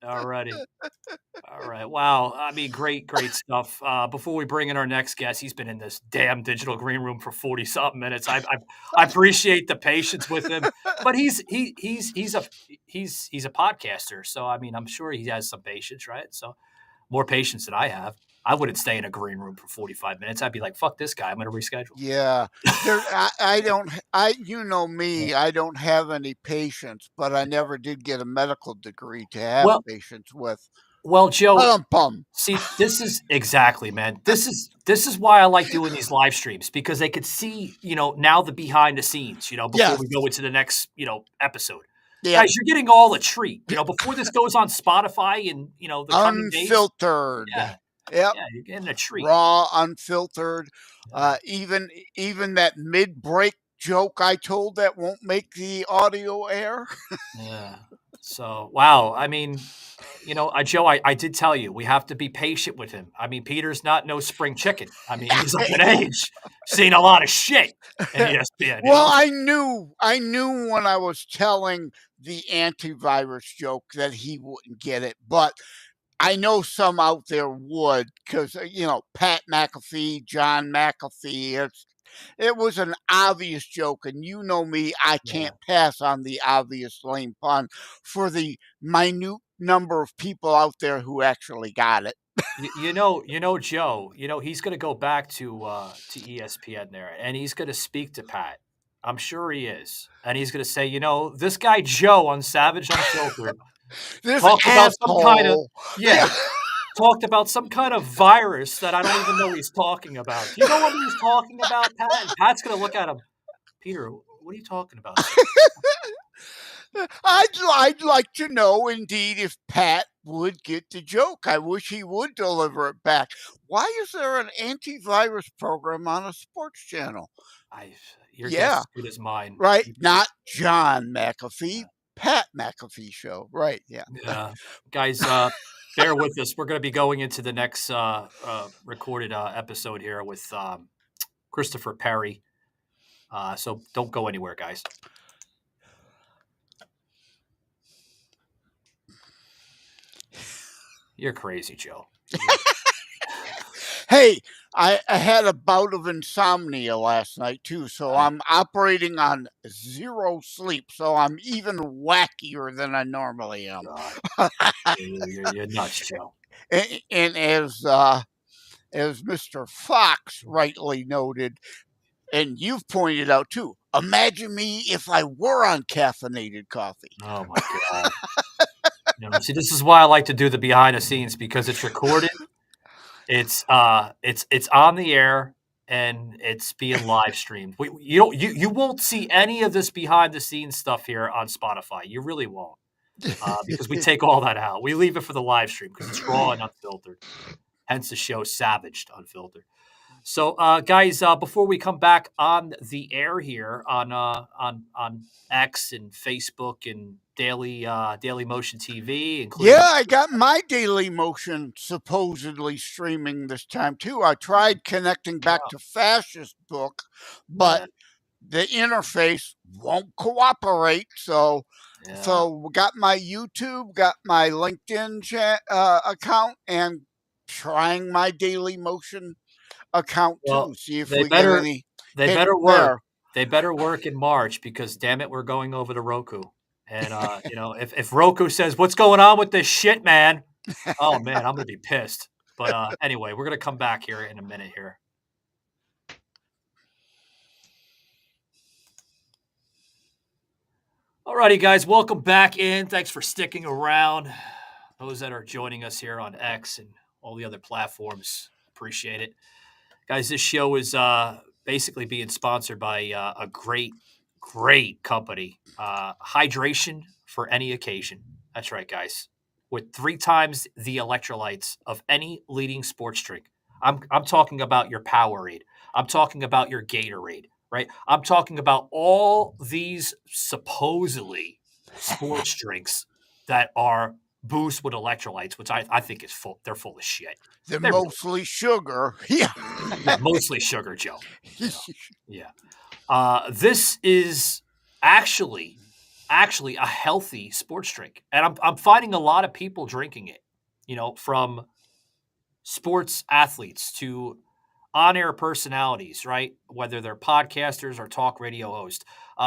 All righty. All right. Wow. I mean, great stuff. Before we bring in our next guest, he's been in this damn digital green room for 40 something minutes. I appreciate the patience with him, but he's a podcaster. So, I mean, I'm sure he has some patience, right? So more patience than I have. I wouldn't stay in a green room for 45 minutes. I'd be like, fuck this guy. I'm going to reschedule.
Yeah. You know me, I don't have any patience, but I never did get a medical degree to have patience with.
Well, Joe,
Bum.
see, this is exactly, man. This is why I like doing these live streams, because they could see, now the behind the scenes, before we go into the next, episode.
Yeah.
Guys, you're getting all a treat. Before this goes on Spotify and the coming days.
Unfiltered.
Yeah.
Yep.
Yeah, you're getting a treat.
Raw, unfiltered. Even that mid-break joke I told that won't make the audio air.
Yeah. So, wow. I mean, Joe, I did tell you, we have to be patient with him. I mean, Peter's not no spring chicken. I mean, he's up in age, seen a lot of shit in ESPN.
Well, I knew when I was telling the antivirus joke that he wouldn't get it, but I know some out there would, because Pat McAfee, John McAfee. It was an obvious joke, and you know me, I can't pass on the obvious lame pun for the minute number of people out there who actually got it.
Joe, he's going to go back to ESPN there, and he's going to speak to Pat. I'm sure he is, and he's going to say, this guy Joe on Savage Unfiltered talked about some kind of virus that I don't even know he's talking about. Do you know what he's talking about, Pat? And Pat's going to look at him. Peter, what are you talking about?
I'd like to know, indeed, if Pat would get the joke. I wish he would deliver it back. Why is there an antivirus program on a sports channel?
Your guess is as good as mine.
Right? Not John McAfee, Pat McAfee show. Right, yeah.
Yeah. Guys, bear with us. We're going to be going into the next recorded episode here with Christopher Perry. So don't go anywhere, guys. You're crazy, Joe.
Hey, I had a bout of insomnia last night, too, so I'm operating on 0 sleep, so I'm even wackier than I normally am.
You're nuts, Joe.
And as Mr. Fox rightly noted, and you've pointed out, too, imagine me if I were on caffeinated coffee.
Oh, my God. See, this is why I like to do the behind the scenes, because it's recorded. It's on the air, and it's being live streamed. You won't see any of this behind the scenes stuff here on Spotify. You really won't, because we take all that out. We leave it for the live stream because it's raw and unfiltered. Hence the show Savaged Unfiltered. So, guys, before we come back on the air here on X and Facebook and Daily Motion TV, including
I got my Daily Motion supposedly streaming this time too. I tried connecting back to Fascist Book, but the interface won't cooperate. So we got my YouTube, got my LinkedIn account, and trying my Daily Motion account too. See if we get any.
They better work. They better work in March, because damn it, we're going over to Roku. And if Roku says, "What's going on with this shit, man?" Oh man, I'm gonna be pissed. But anyway, we're gonna come back here in a minute here. Alrighty, guys, welcome back in. Thanks for sticking around. Those that are joining us here on X and all the other platforms. Appreciate it. Guys, this show is basically being sponsored by a great company. Hydration for any occasion. That's right, guys. With 3 times the electrolytes of any leading sports drink. I'm talking about your Powerade. I'm talking about your Gatorade, right? I'm talking about all these supposedly sports drinks that are boost with electrolytes, which I think is full. They're full of shit.
They're
They're really
mostly sugar. Yeah.
yeah, mostly sugar, Joe. You know, yeah. This is actually a healthy sports drink, and I'm finding a lot of people drinking it. From sports athletes to on-air personalities, right? Whether they're podcasters or talk radio hosts,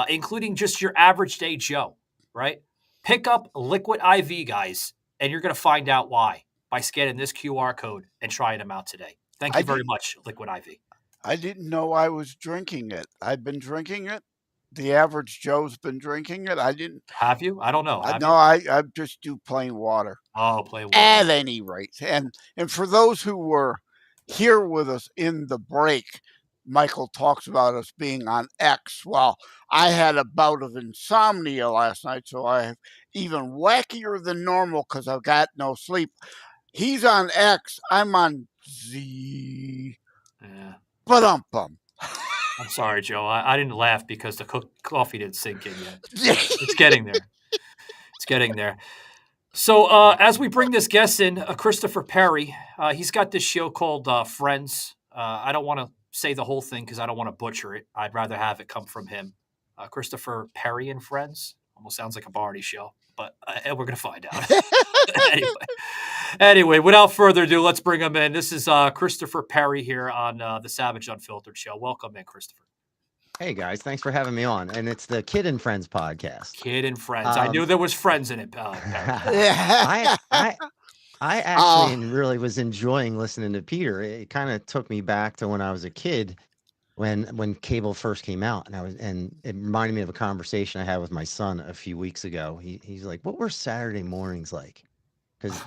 including just your average day Joe, right? Pick up Liquid IV, guys, and you're going to find out why by scanning this QR code and trying them out today. Thank
I
you very
did.
much, Liquid IV.
I didn't know I was drinking it. I've been drinking it. The average Joe's been drinking it. I didn't.
Have you? I don't know. Have
No,
you?
I just do plain water.
Oh, plain water.
At any rate, and for those who were here with us in the break, Michael talks about us being on X. Well, I had a bout of insomnia last night, so I have even wackier than normal because I've got no sleep. He's on X. I'm on Z.
Yeah.
Ba-dum-bum.
I'm sorry, Joe. I didn't laugh because the coffee didn't sink in yet. It's getting there. It's getting there. So as we bring this guest in, Christopher Perry, he's got this show called Friends. I don't want to say the whole thing because I don't want to butcher it. I'd rather have it come from him. Christopher Perry and Friends. Almost sounds like a Barney show, but we're going to find out. Anyway, without further ado, let's bring him in. This is Christopher Perry here on the Savage Unfiltered show. Welcome in, Christopher.
Hey guys, thanks for having me on. And it's the Kid and Friends podcast.
Kid and Friends. I knew there was friends in it, Perry.
I actually really was enjoying listening to Peter. It kind of took me back to when I was a kid, when cable first came out, and it reminded me of a conversation I had with my son a few weeks ago. He's like, "What were Saturday mornings like?" Because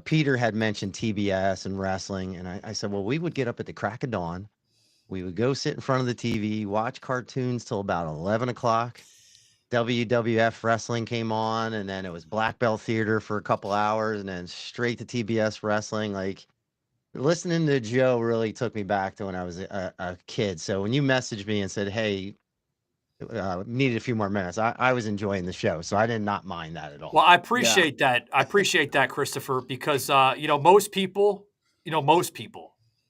Peter had mentioned TBS and wrestling, and I said, "Well, we would get up at the crack of dawn. We would go sit in front of the TV, watch cartoons till about 11 o'clock. WWF wrestling came on, and then it was Black Belt Theater for a couple hours, and then straight to TBS wrestling. Like, listening to Joe really took me back to when I was a kid. So when you messaged me and said, hey, needed a few more minutes, I was enjoying the show. So I did not mind that at all.
Well, I appreciate that. I appreciate that, Christopher, because, most people,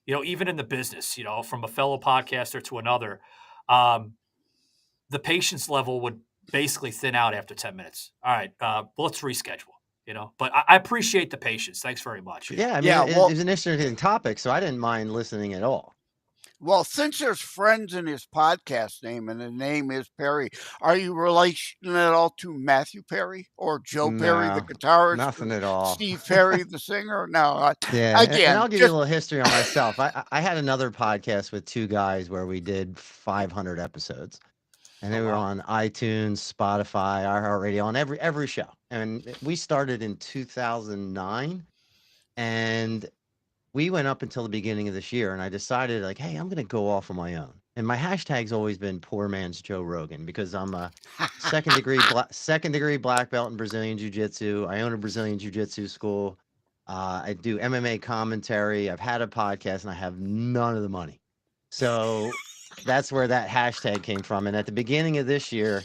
even in the business, from a fellow podcaster to another, the patience level would basically thin out after 10 minutes. All right, let's reschedule, but I appreciate the patience. Thanks very much.
Yeah, I mean, it was an interesting topic, so I didn't mind listening at all.
Well, since there's friends in his podcast name and the name is Perry, are you relation at all to Matthew Perry or Joe Perry, the guitarist?
Nothing at all.
Steve Perry, the singer? No.
Yeah, again, and I'll give you a little history on myself. I had another podcast with 2 guys where we did 500 episodes. And they were on iTunes, Spotify, iHeartRadio, on every show. And we started in 2009, and we went up until the beginning of this year. And I decided, like, hey, I'm going to go off on my own. And my hashtag's always been poor man's Joe Rogan, because I'm a second degree black belt in Brazilian Jiu-Jitsu. I own a Brazilian Jiu-Jitsu school. I do MMA commentary. I've had a podcast, and I have none of the money. So that's where that hashtag came from. And at the beginning of this year,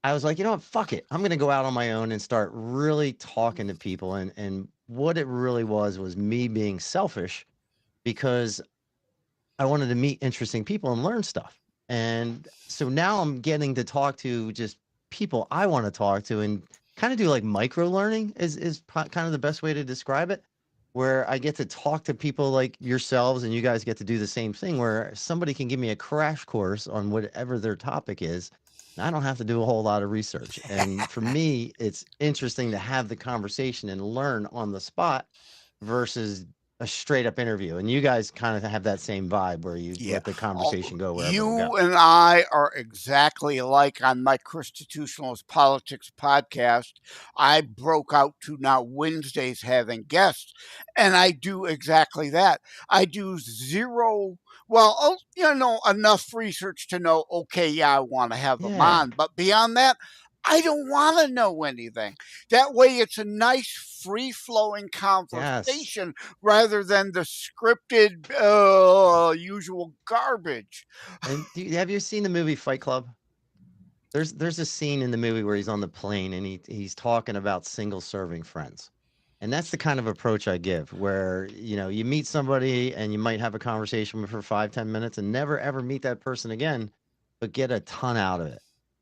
I was like, you know what, fuck it. I'm going to go out on my own and start really talking to people. And what it really was me being selfish, because I wanted to meet interesting people and learn stuff. And so now I'm getting to talk to just people I want to talk to, and kind of do like micro learning is kind of the best way to describe it, where I get to talk to people like yourselves, and you guys get to do the same thing, where somebody can give me a crash course on whatever their topic is. And I don't have to do a whole lot of research. And for me, it's interesting to have the conversation and learn on the spot versus a straight up interview, and you guys kind of have that same vibe where you let the conversation go wherever it'll
You
go.
and I are exactly alike. On my Constitutionalist Politics podcast, I broke out to now Wednesdays having guests, and I do exactly that. I do zero, well, enough research to know, okay, yeah, I want to have them
Yeah.
on, but beyond that, I don't want to know anything. That way, it's a nice, free-flowing conversation rather than the scripted, usual garbage.
And have you seen the movie Fight Club? There's a scene in the movie where he's on the plane and he's talking about single serving friends. And that's the kind of approach I give, where you meet somebody and you might have a conversation with for 5-10 minutes and never ever meet that person again, but get a ton out of it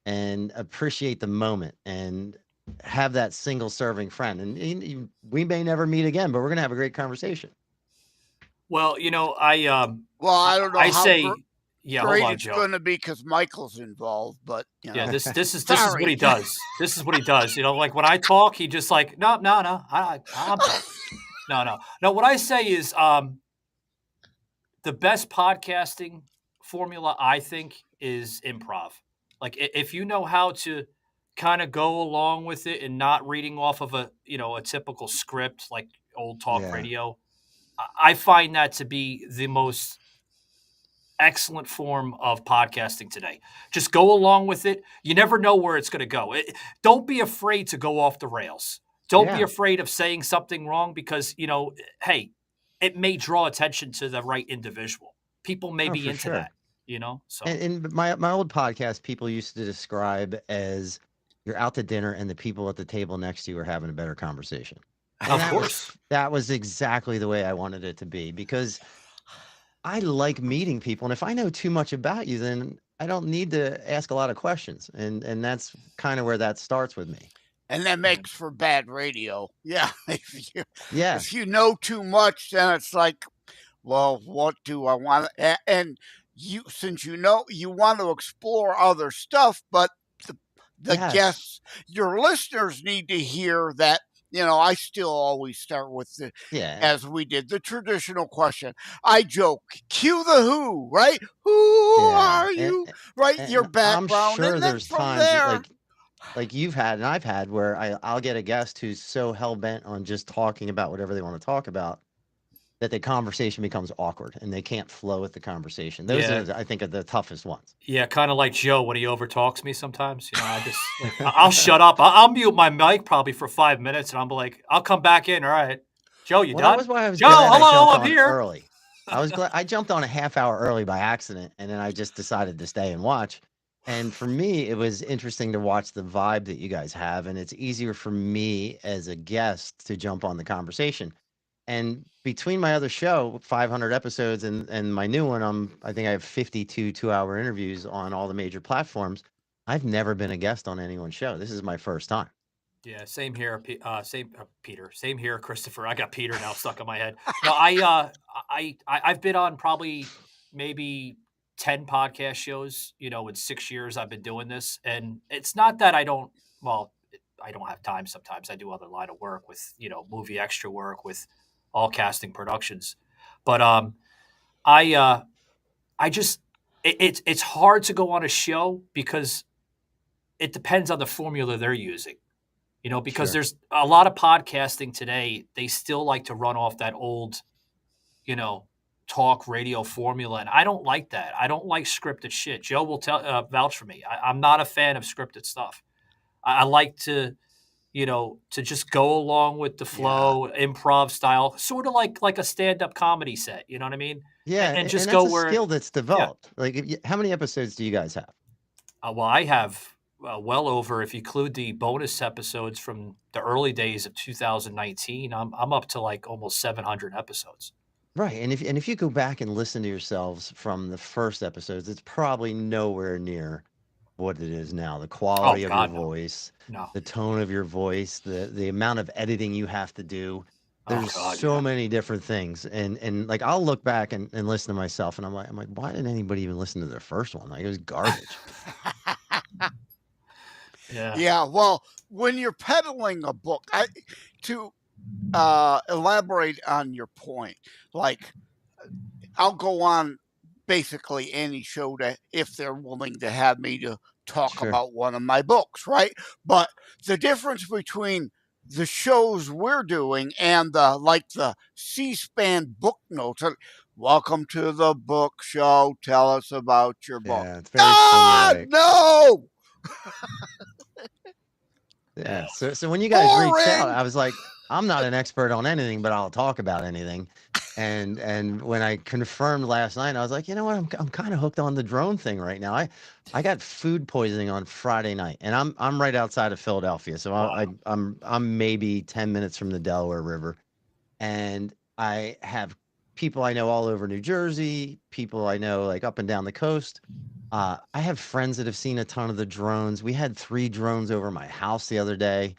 and appreciate the moment and have that single serving friend. And we may never meet again, but we're gonna have a great conversation.
Well, I
I don't know
I
how
say, yeah, hold
great
on,
it's
Joe.
going to be because Michael's involved, but
Yeah, this is
Sorry.
what he does. This is what he does. Like when I talk, he just like, no, I'm talking. No. What I say is, the best podcasting formula, I think, is improv. Like if you know how to kind of go along with it and not reading off of a typical script like old talk
Yeah.
radio, I find that to be the most excellent form of podcasting today. Just go along with it. You never know where it's going to go. Don't be afraid to go off the rails. Don't be afraid of saying something wrong because, hey, it may draw attention to the right individual. People may be into that, so.
And my old podcast, people used to describe as you're out to dinner and the people at the table next to you are having a better conversation. And
Of course.
that was exactly the way I wanted it to be, because I like meeting people. And if I know too much about you, then I don't need to ask a lot of questions. And that's kind of where that starts with me.
And that makes for bad radio. Yeah.
Yeah.
If you know too much, then it's like, well, what do I want? And since you want to explore other stuff, but the guests, your listeners need to hear that. I still always start with as we did, the traditional question. I joke, cue the who, right? Who are you? Right? Your background.
I'm sure
and
there's
from
times
there,
like you've had and I've had where I'll get a guest who's so hell-bent on just talking about whatever they want to talk about that the conversation becomes awkward and they can't flow with the conversation. Those are, I think, are the toughest ones.
Yeah, kind of like Joe when he overtalks me sometimes. I just I'll shut up. I'll mute my mic probably for 5 minutes, and I'm like, I'll come back in. All right, Joe, you done?
That was why I was
Joe,
glad
hello,
I
I'm here.
Early. I was glad I jumped on a half hour early by accident, and then I just decided to stay and watch. And for me, it was interesting to watch the vibe that you guys have, and it's easier for me as a guest to jump on the conversation. And between my other show, 500 episodes, and my new one, I think I have 52 2-hour interviews on all the major platforms. I've never been a guest on anyone's show. This is my first time.
Yeah, same here. Peter. Same here, Christopher. I got Peter now stuck in my head. No, I've been on probably maybe 10 podcast shows. In 6 years I've been doing this, and it's not that I don't. Well, I don't have time. Sometimes I do other line of work with movie extra work with all casting productions, but I just it's hard to go on a show because it depends on the formula they're using. Because there's a lot of podcasting today, they still like to run off that old, talk radio formula. And I don't like that. I don't like scripted shit. Joe will vouch for me. I'm not a fan of scripted stuff. I like to just go along with the flow, improv style, sort of like a stand-up comedy set. You know what I mean?
Yeah.
And just
that's
go
a
where
skill that's developed. Like, how many episodes do you guys have?
Well, I have well over, if you include the bonus episodes from the early days of 2019, I'm up to like almost 700 episodes.
Right, and if you go back and listen to yourselves from the first episodes, it's probably nowhere near what it is now. The quality of your voice, the tone of your voice, the amount of editing you have to do. There's so many different things, and like I'll look back and listen to myself, and I'm like, why didn't anybody even listen to their first one? Like, it was garbage.
Yeah.
Yeah. Well, when you're peddling a book, elaborate on your point. Like, I'll go on basically any show that if they're willing to have me to talk
Sure.
about one of my books, right? But the difference between the shows we're doing and the C-SPAN book notes. Welcome to the book show. Tell us about your book.
Yeah, it's very formulaic.
No.
Yeah. So when you guys reached out,
Boring.
I was like, I'm not an expert on anything, but I'll talk about anything. And when I confirmed last night, I was like, you know what? I'm kind of hooked on the drone thing right now. I got food poisoning on Friday night, and I'm right outside of Philadelphia, so
Wow.
I'm maybe 10 minutes from the Delaware River, and I have people I know all over New Jersey, people I know like up and down the coast. I have friends that have seen a ton of the drones. We had 3 drones over my house the other day.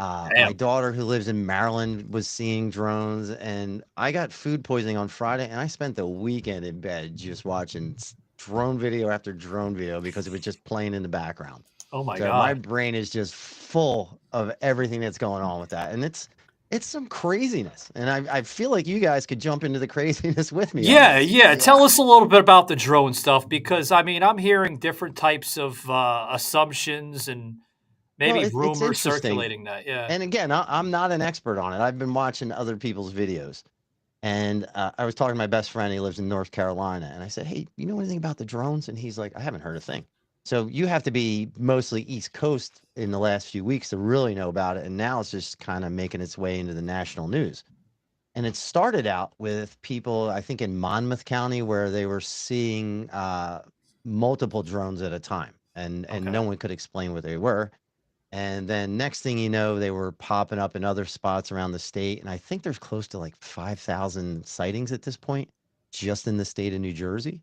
My
Damn.
daughter who lives in Maryland was seeing drones, and I got food poisoning on Friday, and I spent the weekend in bed just watching drone video after drone video because it was just playing in the background.
Oh my
So my
God.
brain is just full of everything that's going on with that, and it's some craziness. And I feel like you guys could jump into the craziness with me on
Yeah,
this.
yeah.
Yeah.
Tell us a little bit about the drone stuff because I mean I'm hearing different types of assumptions and
Well,
maybe
it's
rumors
interesting.
circulating that. Yeah.
And again, I'm not an expert on it. I've been watching other people's videos. And I was talking to my best friend. He lives in North Carolina. And I said, hey, you know anything about the drones? And he's like, I haven't heard a thing. So you have to be mostly East Coast in the last few weeks to really know about it. And now it's just kind of making its way into the national news. And it started out with people, I think, in Monmouth County, where they were seeing multiple drones at a time. And
Okay.
no one could explain what they were. And then next thing you know, they were popping up in other spots around the state. And I think there's close to like 5,000 sightings at this point, just in the state of New Jersey.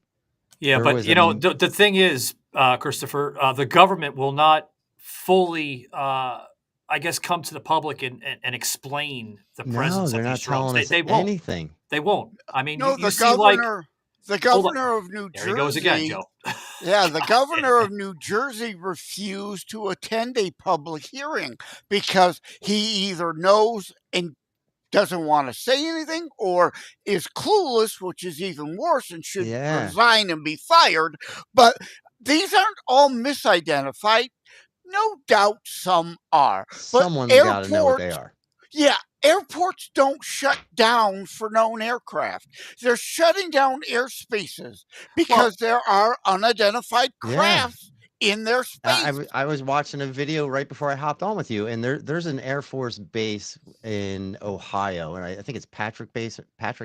Yeah,
There
but
was a,
you know the thing is, Christopher, the government will not fully, I guess, come to the public and explain the
no,
presence of
they're
these
not
drones.
telling
They
us
they won't.
anything.
They won't. I mean,
No,
you see, like,
the
hold on.
governor of New
There he goes again,
Jersey.
Joe.
Yeah, the governor of New Jersey refused to attend a public hearing because he either knows and doesn't want to say anything or is clueless, which is even worse and should
Yeah.
resign and be fired. But these aren't all misidentified. No doubt some are. But
Someone's got to know what they
airports,
are.
yeah, airports don't shut down for known aircraft. They're shutting down airspaces because
Well,
there are unidentified
Yeah.
crafts in their space.
I was watching a video right before I hopped on with you, and there's an Air Force base in Ohio, and I think it's Patrick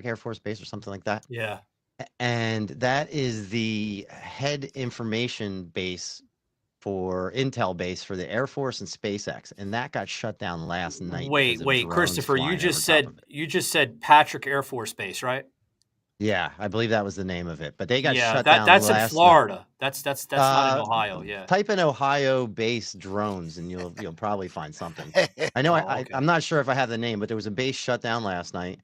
Air Force Base or something like that.
yeah.
And that is the head information base for Intel base for the Air Force and SpaceX, and that got shut down last night because of
Wait,
drones
Christopher,
flying over top of it.
you just said Patrick Air Force Base, right?
Yeah, I believe that was the name of it, but they got
Yeah,
shut down
that's in
last night.
Florida. That's not in Ohio. Yeah.
Type in Ohio base drones, and you'll probably find something. I know
Oh, okay.
I'm not sure if I have the name, but there was a base shut down last night.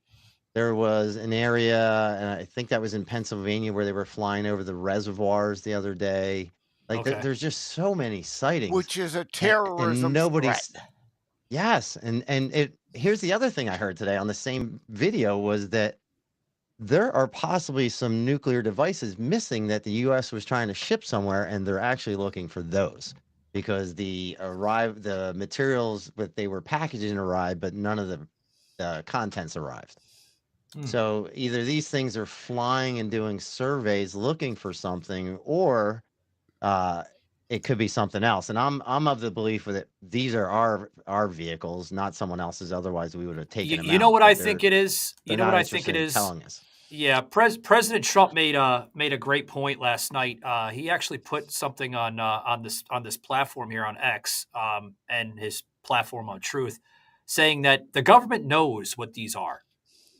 There was an area, and I think that was in Pennsylvania, where they were flying over the reservoirs the other day. Like
Okay.
there's just so many sightings,
Which is a
and
terrorism threat.
nobody's. Yes, and it. Here's the other thing I heard today on the same video was that there are possibly some nuclear devices missing that the U.S. was trying to ship somewhere, and they're actually looking for those because the materials that they were packaging arrived, but none of the contents arrived.
Hmm.
So either these things are flying and doing surveys looking for something, or it could be something else. And I'm of the belief that these are our vehicles, not someone else's. Otherwise, we would have taken them
You know
out.
what
But
I think it is? You
they're
know what
not
I think it
interested in
is?
telling us.
Yeah, President Trump made a great point last night. He actually put something on this platform here on X, and his platform on Truth, saying that the government knows what these are.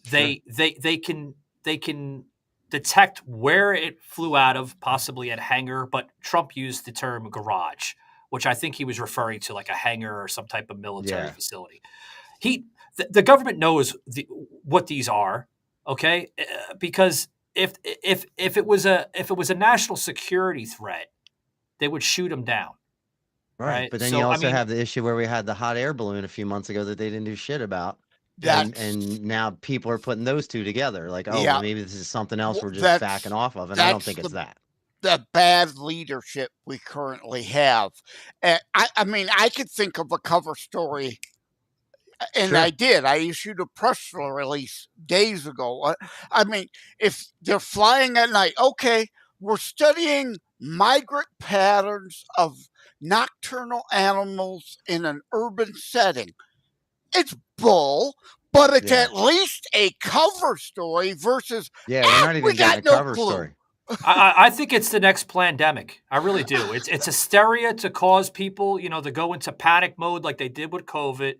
Sure.
They can detect where it flew out of, possibly at hangar, but Trump used the term garage, which I think he was referring to like a hangar or some type of military
Yeah.
facility. The government knows what these are, okay? Because if it was a national security threat, they would shoot them down,
Right.
right?
But then you
So I
also
mean,
have the issue where we had the hot air balloon a few months ago that they didn't do shit about. and now people are putting those two together. Like, oh, well, maybe this is something else we're just backing off of, and I don't think it's that.
The bad leadership we currently have. I mean, I could think of a cover story, and
Sure.
I did. I issued a press release days ago. I mean, if they're flying at night, okay, we're studying migrant patterns of nocturnal animals in an urban setting. It's bull, but it's at least a cover story versus,
we're not even getting a cover story.
I think it's the next pandemic. I really do. It's hysteria to cause people, to go into panic mode like they did with COVID.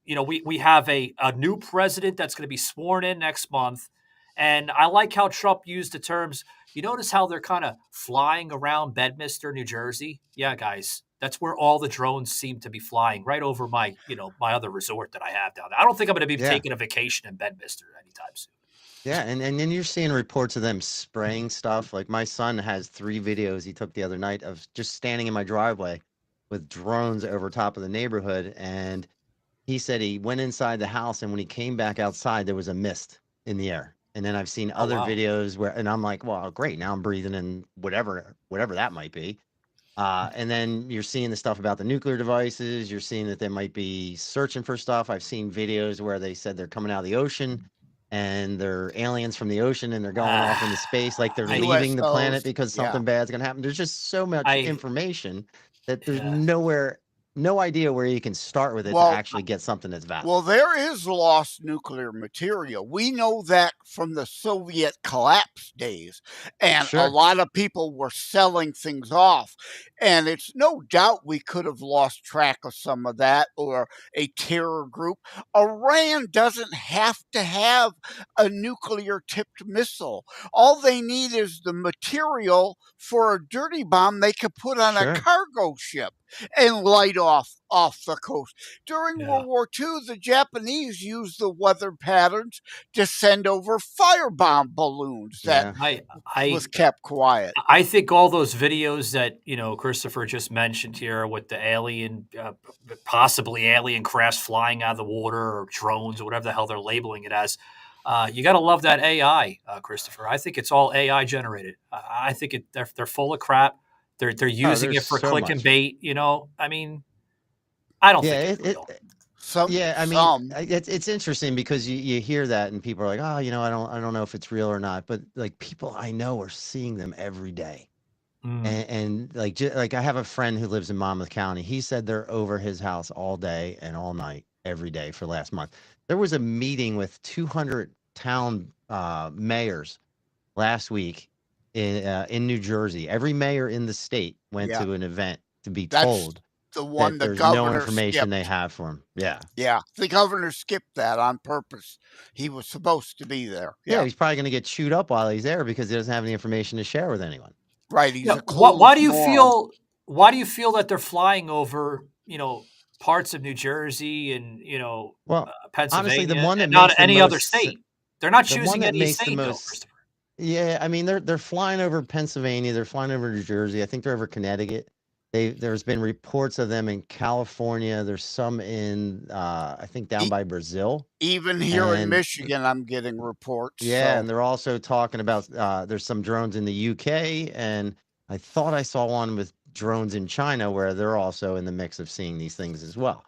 We have a new president that's going to be sworn in next month. And I like how Trump used the terms. You notice how they're kind of flying around Bedminster, New Jersey? Yeah, guys, that's where all the drones seem to be flying, right over my other resort that I have down there. I don't think I'm going to be taking a vacation in Bedminster anytime soon.
Yeah, and then you're seeing reports of them spraying stuff. Like my son has 3 videos he took the other night of just standing in my driveway with drones over top of the neighborhood. And he said he went inside the house, and when he came back outside, there was a mist in the air. And then I've seen other videos where, and I'm like, well, great, now I'm breathing in whatever that might be. And then you're seeing the stuff about the nuclear devices. You're seeing that they might be searching for stuff. I've seen videos where they said they're coming out of the ocean and they're aliens from the ocean and they're going off into space, like they're leaving the planet because something bad's going to happen. There's just so much information that there's no idea where you can start with it to actually get something that's valid.
Well, there is lost nuclear material. We know that from the Soviet collapse days. And a lot of people were selling things off. And it's no doubt we could have lost track of some of that, or a terror group. Iran doesn't have to have a nuclear tipped missile. All they need is the material for a dirty bomb they could put on a cargo ship and light off the coast. During World War II, the Japanese used the weather patterns to send over firebomb balloons that was kept quiet.
I think all those videos that Christopher just mentioned here with the alien, possibly alien crafts flying out of the water, or drones, or whatever the hell they're labeling it as. You got to love that AI, Christopher. I think it's all AI generated. I think they're full of crap. They're using it for click and bait. I mean, I don't think it's real.
It's interesting because you hear that and people are like, oh, I don't know if it's real or not. But like people I know are seeing them every day. And like I have a friend who lives in Monmouth County. He said they're over his house all day and all night, every day for last month. There was a meeting with 200 town mayors last week in New Jersey. Every mayor in the state went to an event to be told that there's no information they have for him.
Yeah. The governor skipped that on purpose. He was supposed to be there.
Yeah, he's probably going to get chewed up while he's there because he doesn't have any information to share with anyone.
Right. He's
why do you feel that they're flying over, parts of New Jersey and, Pennsylvania,
honestly, the one that
not any other state? They're not choosing any state,
Christopher. Yeah, I mean, they're flying over Pennsylvania. They're flying over New Jersey. I think they're over Connecticut. There's been reports of them in California. There's some in, I think, down by Brazil.
Even here in Michigan, I'm getting reports.
Yeah, and they're also talking about there's some drones in the UK, and I thought I saw one with drones in China where they're also in the mix of seeing these things as well.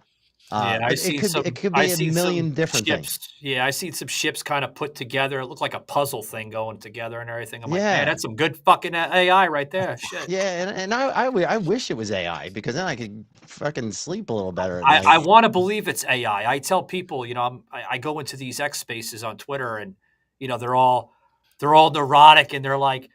It could be a million different things.
Yeah, I seen some ships kind of put together. It looked like a puzzle thing going together and everything. I'm like, man, that's some good fucking AI right there. Shit.
Yeah, and I wish it was AI because then I could fucking sleep a little better at
night. I want to believe it's AI. I tell people, I go into these X spaces on Twitter, and they're all neurotic, and they're like,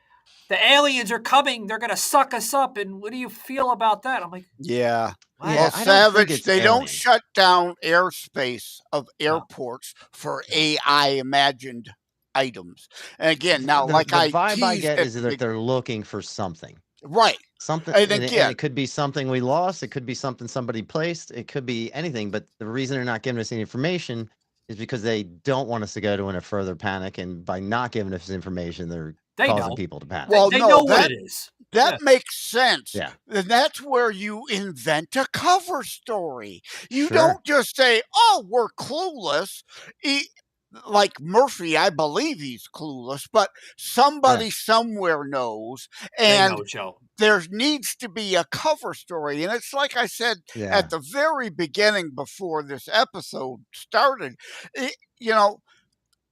the aliens are coming. They're going to suck us up. And what do you feel about that? I'm like,
yeah. Well, Savage, they don't shut down airspace of airports for AI imagined items. And again, now,
the vibe I get is that they're looking for something.
Right.
Something. And it could be something we lost. It could be something somebody placed. It could be anything. But the reason they're not giving us any information is because they don't want us to go to a further panic. And by not giving us information,
They
causing
know.
people to panic.
Well,
They
no,
know what it is.
that
Yeah.
makes sense.
Yeah.
And that's where you invent a cover story. You
Sure.
don't just say, "Oh, we're clueless." Like Murphy, I believe he's clueless, but somebody somewhere knows,
They
and
know, Joe.
there needs to be a cover story. And it's like I said
Yeah.
at the very beginning before this episode started, you know,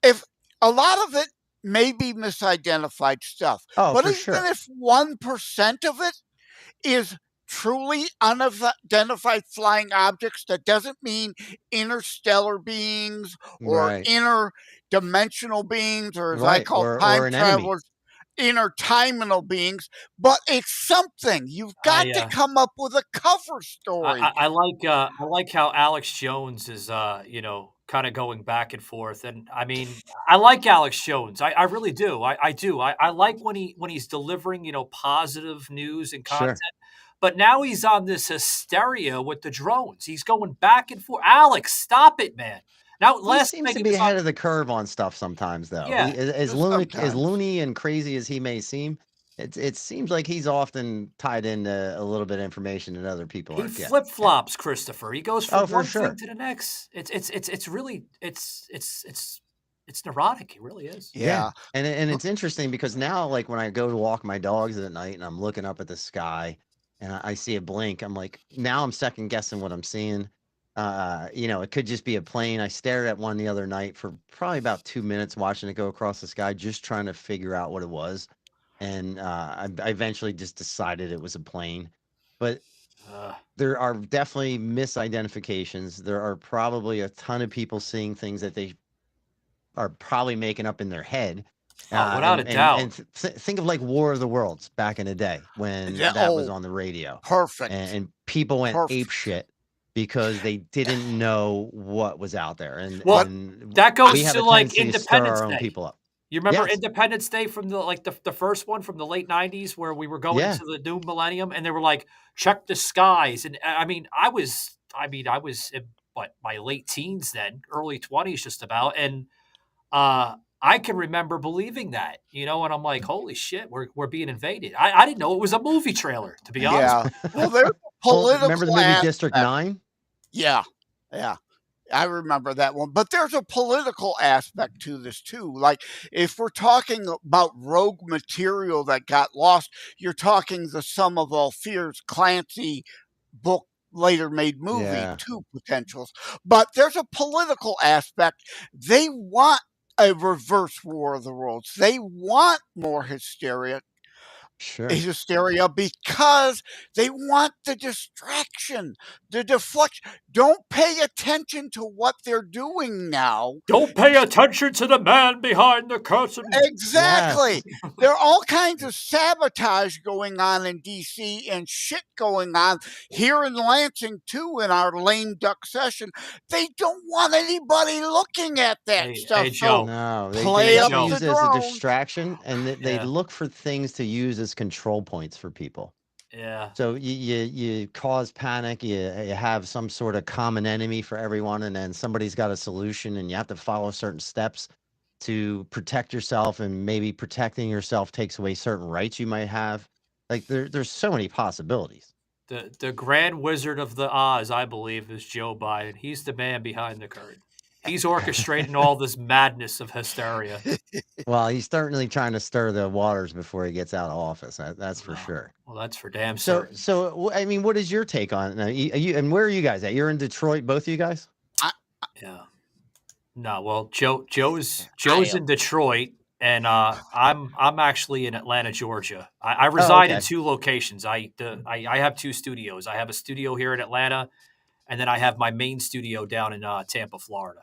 if a lot of it may be misidentified stuff,
Oh,
but
for
even
sure.
if 1% of it is truly unidentified flying objects, that doesn't mean interstellar beings or
Right.
interdimensional beings, or as I
Right.
call
Or
time
an enemy.
travelers, interdimensional beings, but it's something. You've got to come up with a cover story.
I like how Alex Jones is kind of going back and forth, and I mean I like Alex Jones. I really do. I do. I like when he's delivering positive news and content.
Sure.
But now he's on this hysteria with the drones. He's going back and forth. Alex, stop it, man. Now,
He
last
seems
thing
to
he
be
was on.
ahead of the curve on stuff sometimes, though.
Yeah,
As
Just sometimes.
loony and crazy as he may seem, it seems like he's often tied into a little bit of information that other people
he
aren't getting.
flip flops, Christopher. He goes
Oh,
from
for
one thing
sure.
to the next. It's really it's neurotic. It really is.
Yeah.
And it's interesting because now, like when I go to walk my dogs at night and I'm looking up at the sky and I see a blink, I'm like, now I'm second guessing what I'm seeing. It could just be a plane. I stared at one the other night for probably about 2 minutes watching it go across the sky, just trying to figure out what it was. And I eventually just decided it was a plane. But there are definitely misidentifications. There are probably a ton of people seeing things that they are probably making up in their head.
Without a doubt.
Think of like War of the Worlds back in the day when
Yeah,
that was on the radio.
Perfect.
And people went
Perfect.
ape shit because they didn't know what was out there.
Well,
And
that goes
we have
to
a
like
tendency to stir
Independence
our own
Day.
people up.
You remember
Yes.
Independence Day from the first one from the late 90s where we were going
Yeah.
into the new millennium and they were like, check the skies. And I mean, I was in my late teens then, early 20s just about. And I can remember believing that, and I'm like, holy shit, we're being invaded. I didn't know it was a movie trailer, to be honest.
Yeah. Well, there's a
Well,
political
remember the movie
aspect.
District 9?
Yeah. I remember that one. But there's a political aspect to this too. Like if we're talking about rogue material that got lost, you're talking the Sum of All Fears Clancy book later made movie,
Yeah.
two potentials. But there's a political aspect. They want a reverse War of the Worlds. They want more hysteria because they want the distraction, the deflection. Don't pay attention to what they're doing now.
Don't pay attention to the man behind the curtain.
Exactly.
Yes.
There are all kinds of sabotage going on in DC and shit going on here in Lansing too in our lame duck session. They don't want anybody looking at that stuff.
Hey, Joe.
No,
play
they
up
use
the
it as a
drone.
distraction, and they
Yeah.
look for things to use as control points for people.
Yeah.
So you cause panic. You have some sort of common enemy for everyone, and then somebody's got a solution, and you have to follow certain steps to protect yourself. And maybe protecting yourself takes away certain rights you might have. Like there's so many possibilities.
The Grand Wizard of the Oz, I believe, is Joe Biden. He's the man behind the curtain. He's orchestrating all this madness of hysteria.
Well, he's certainly trying to stir the waters before he gets out of office. That's for sure.
Well, that's for damn
So,
certain.
so I mean, what is your take on it? Now, and where are you guys at? You're in Detroit, both of you guys?
Yeah. No, well, Joe's in Detroit, and I'm actually in Atlanta, Georgia. I reside in
okay.
two locations. I have two studios. I have a studio here in Atlanta, and then I have my main studio down in Tampa, Florida.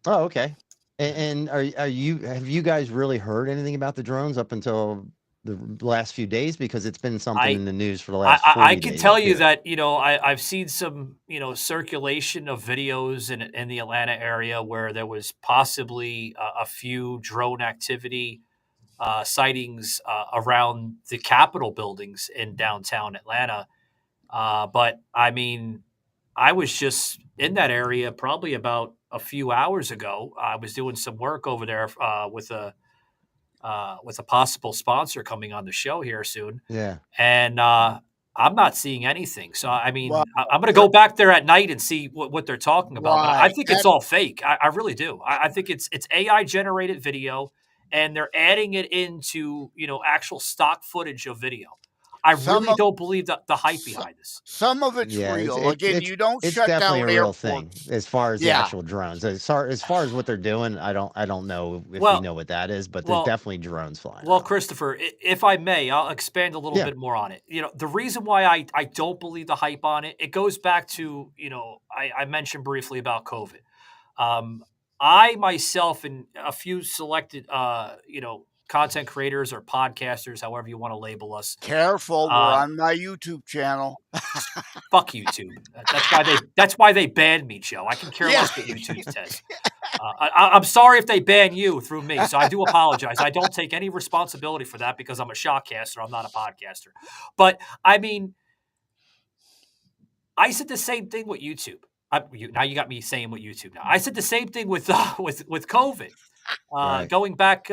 Oh, okay. And have you guys really heard anything about the drones up until the last few days? Because it's been something in the news for the last 40
I
days.
can tell you that I've seen some circulation of videos in the Atlanta area where there was possibly a few drone activity sightings around the Capitol buildings in downtown Atlanta. But I mean, I was just in that area probably about a few hours ago. I was doing some work over there with with a possible sponsor coming on the show here soon.
Yeah.
And I'm not seeing anything. So, I mean,
Well,
I'm going to go back there at night and see what they're talking about. But I
right.
think it's all fake. I really do. I think it's AI generated video, and they're adding it into, actual stock footage of video. I really don't believe the hype behind this.
Some of it's real. Again, you don't
it's
shut
definitely
down
a real
airports.
thing as far as the actual drones. As far as what they're doing, I don't know if we know what that is, but there's definitely drones flying.
Well, Christopher, if I may, I'll expand a little bit more on it. The reason why I don't believe the hype on it, it goes back to, I mentioned briefly about COVID. I myself and a few selected, content creators or podcasters, however you want to label us.
Careful, we're on my YouTube channel.
Fuck YouTube. That's why they banned me, Joe. I can care less what YouTube says. I'm sorry if they ban you through me, so I do apologize. I don't take any responsibility for that because I'm a shotcaster. I'm not a podcaster. But I mean, I said the same thing with YouTube. Now you got me saying with YouTube. Now I said the same thing with COVID. Going back,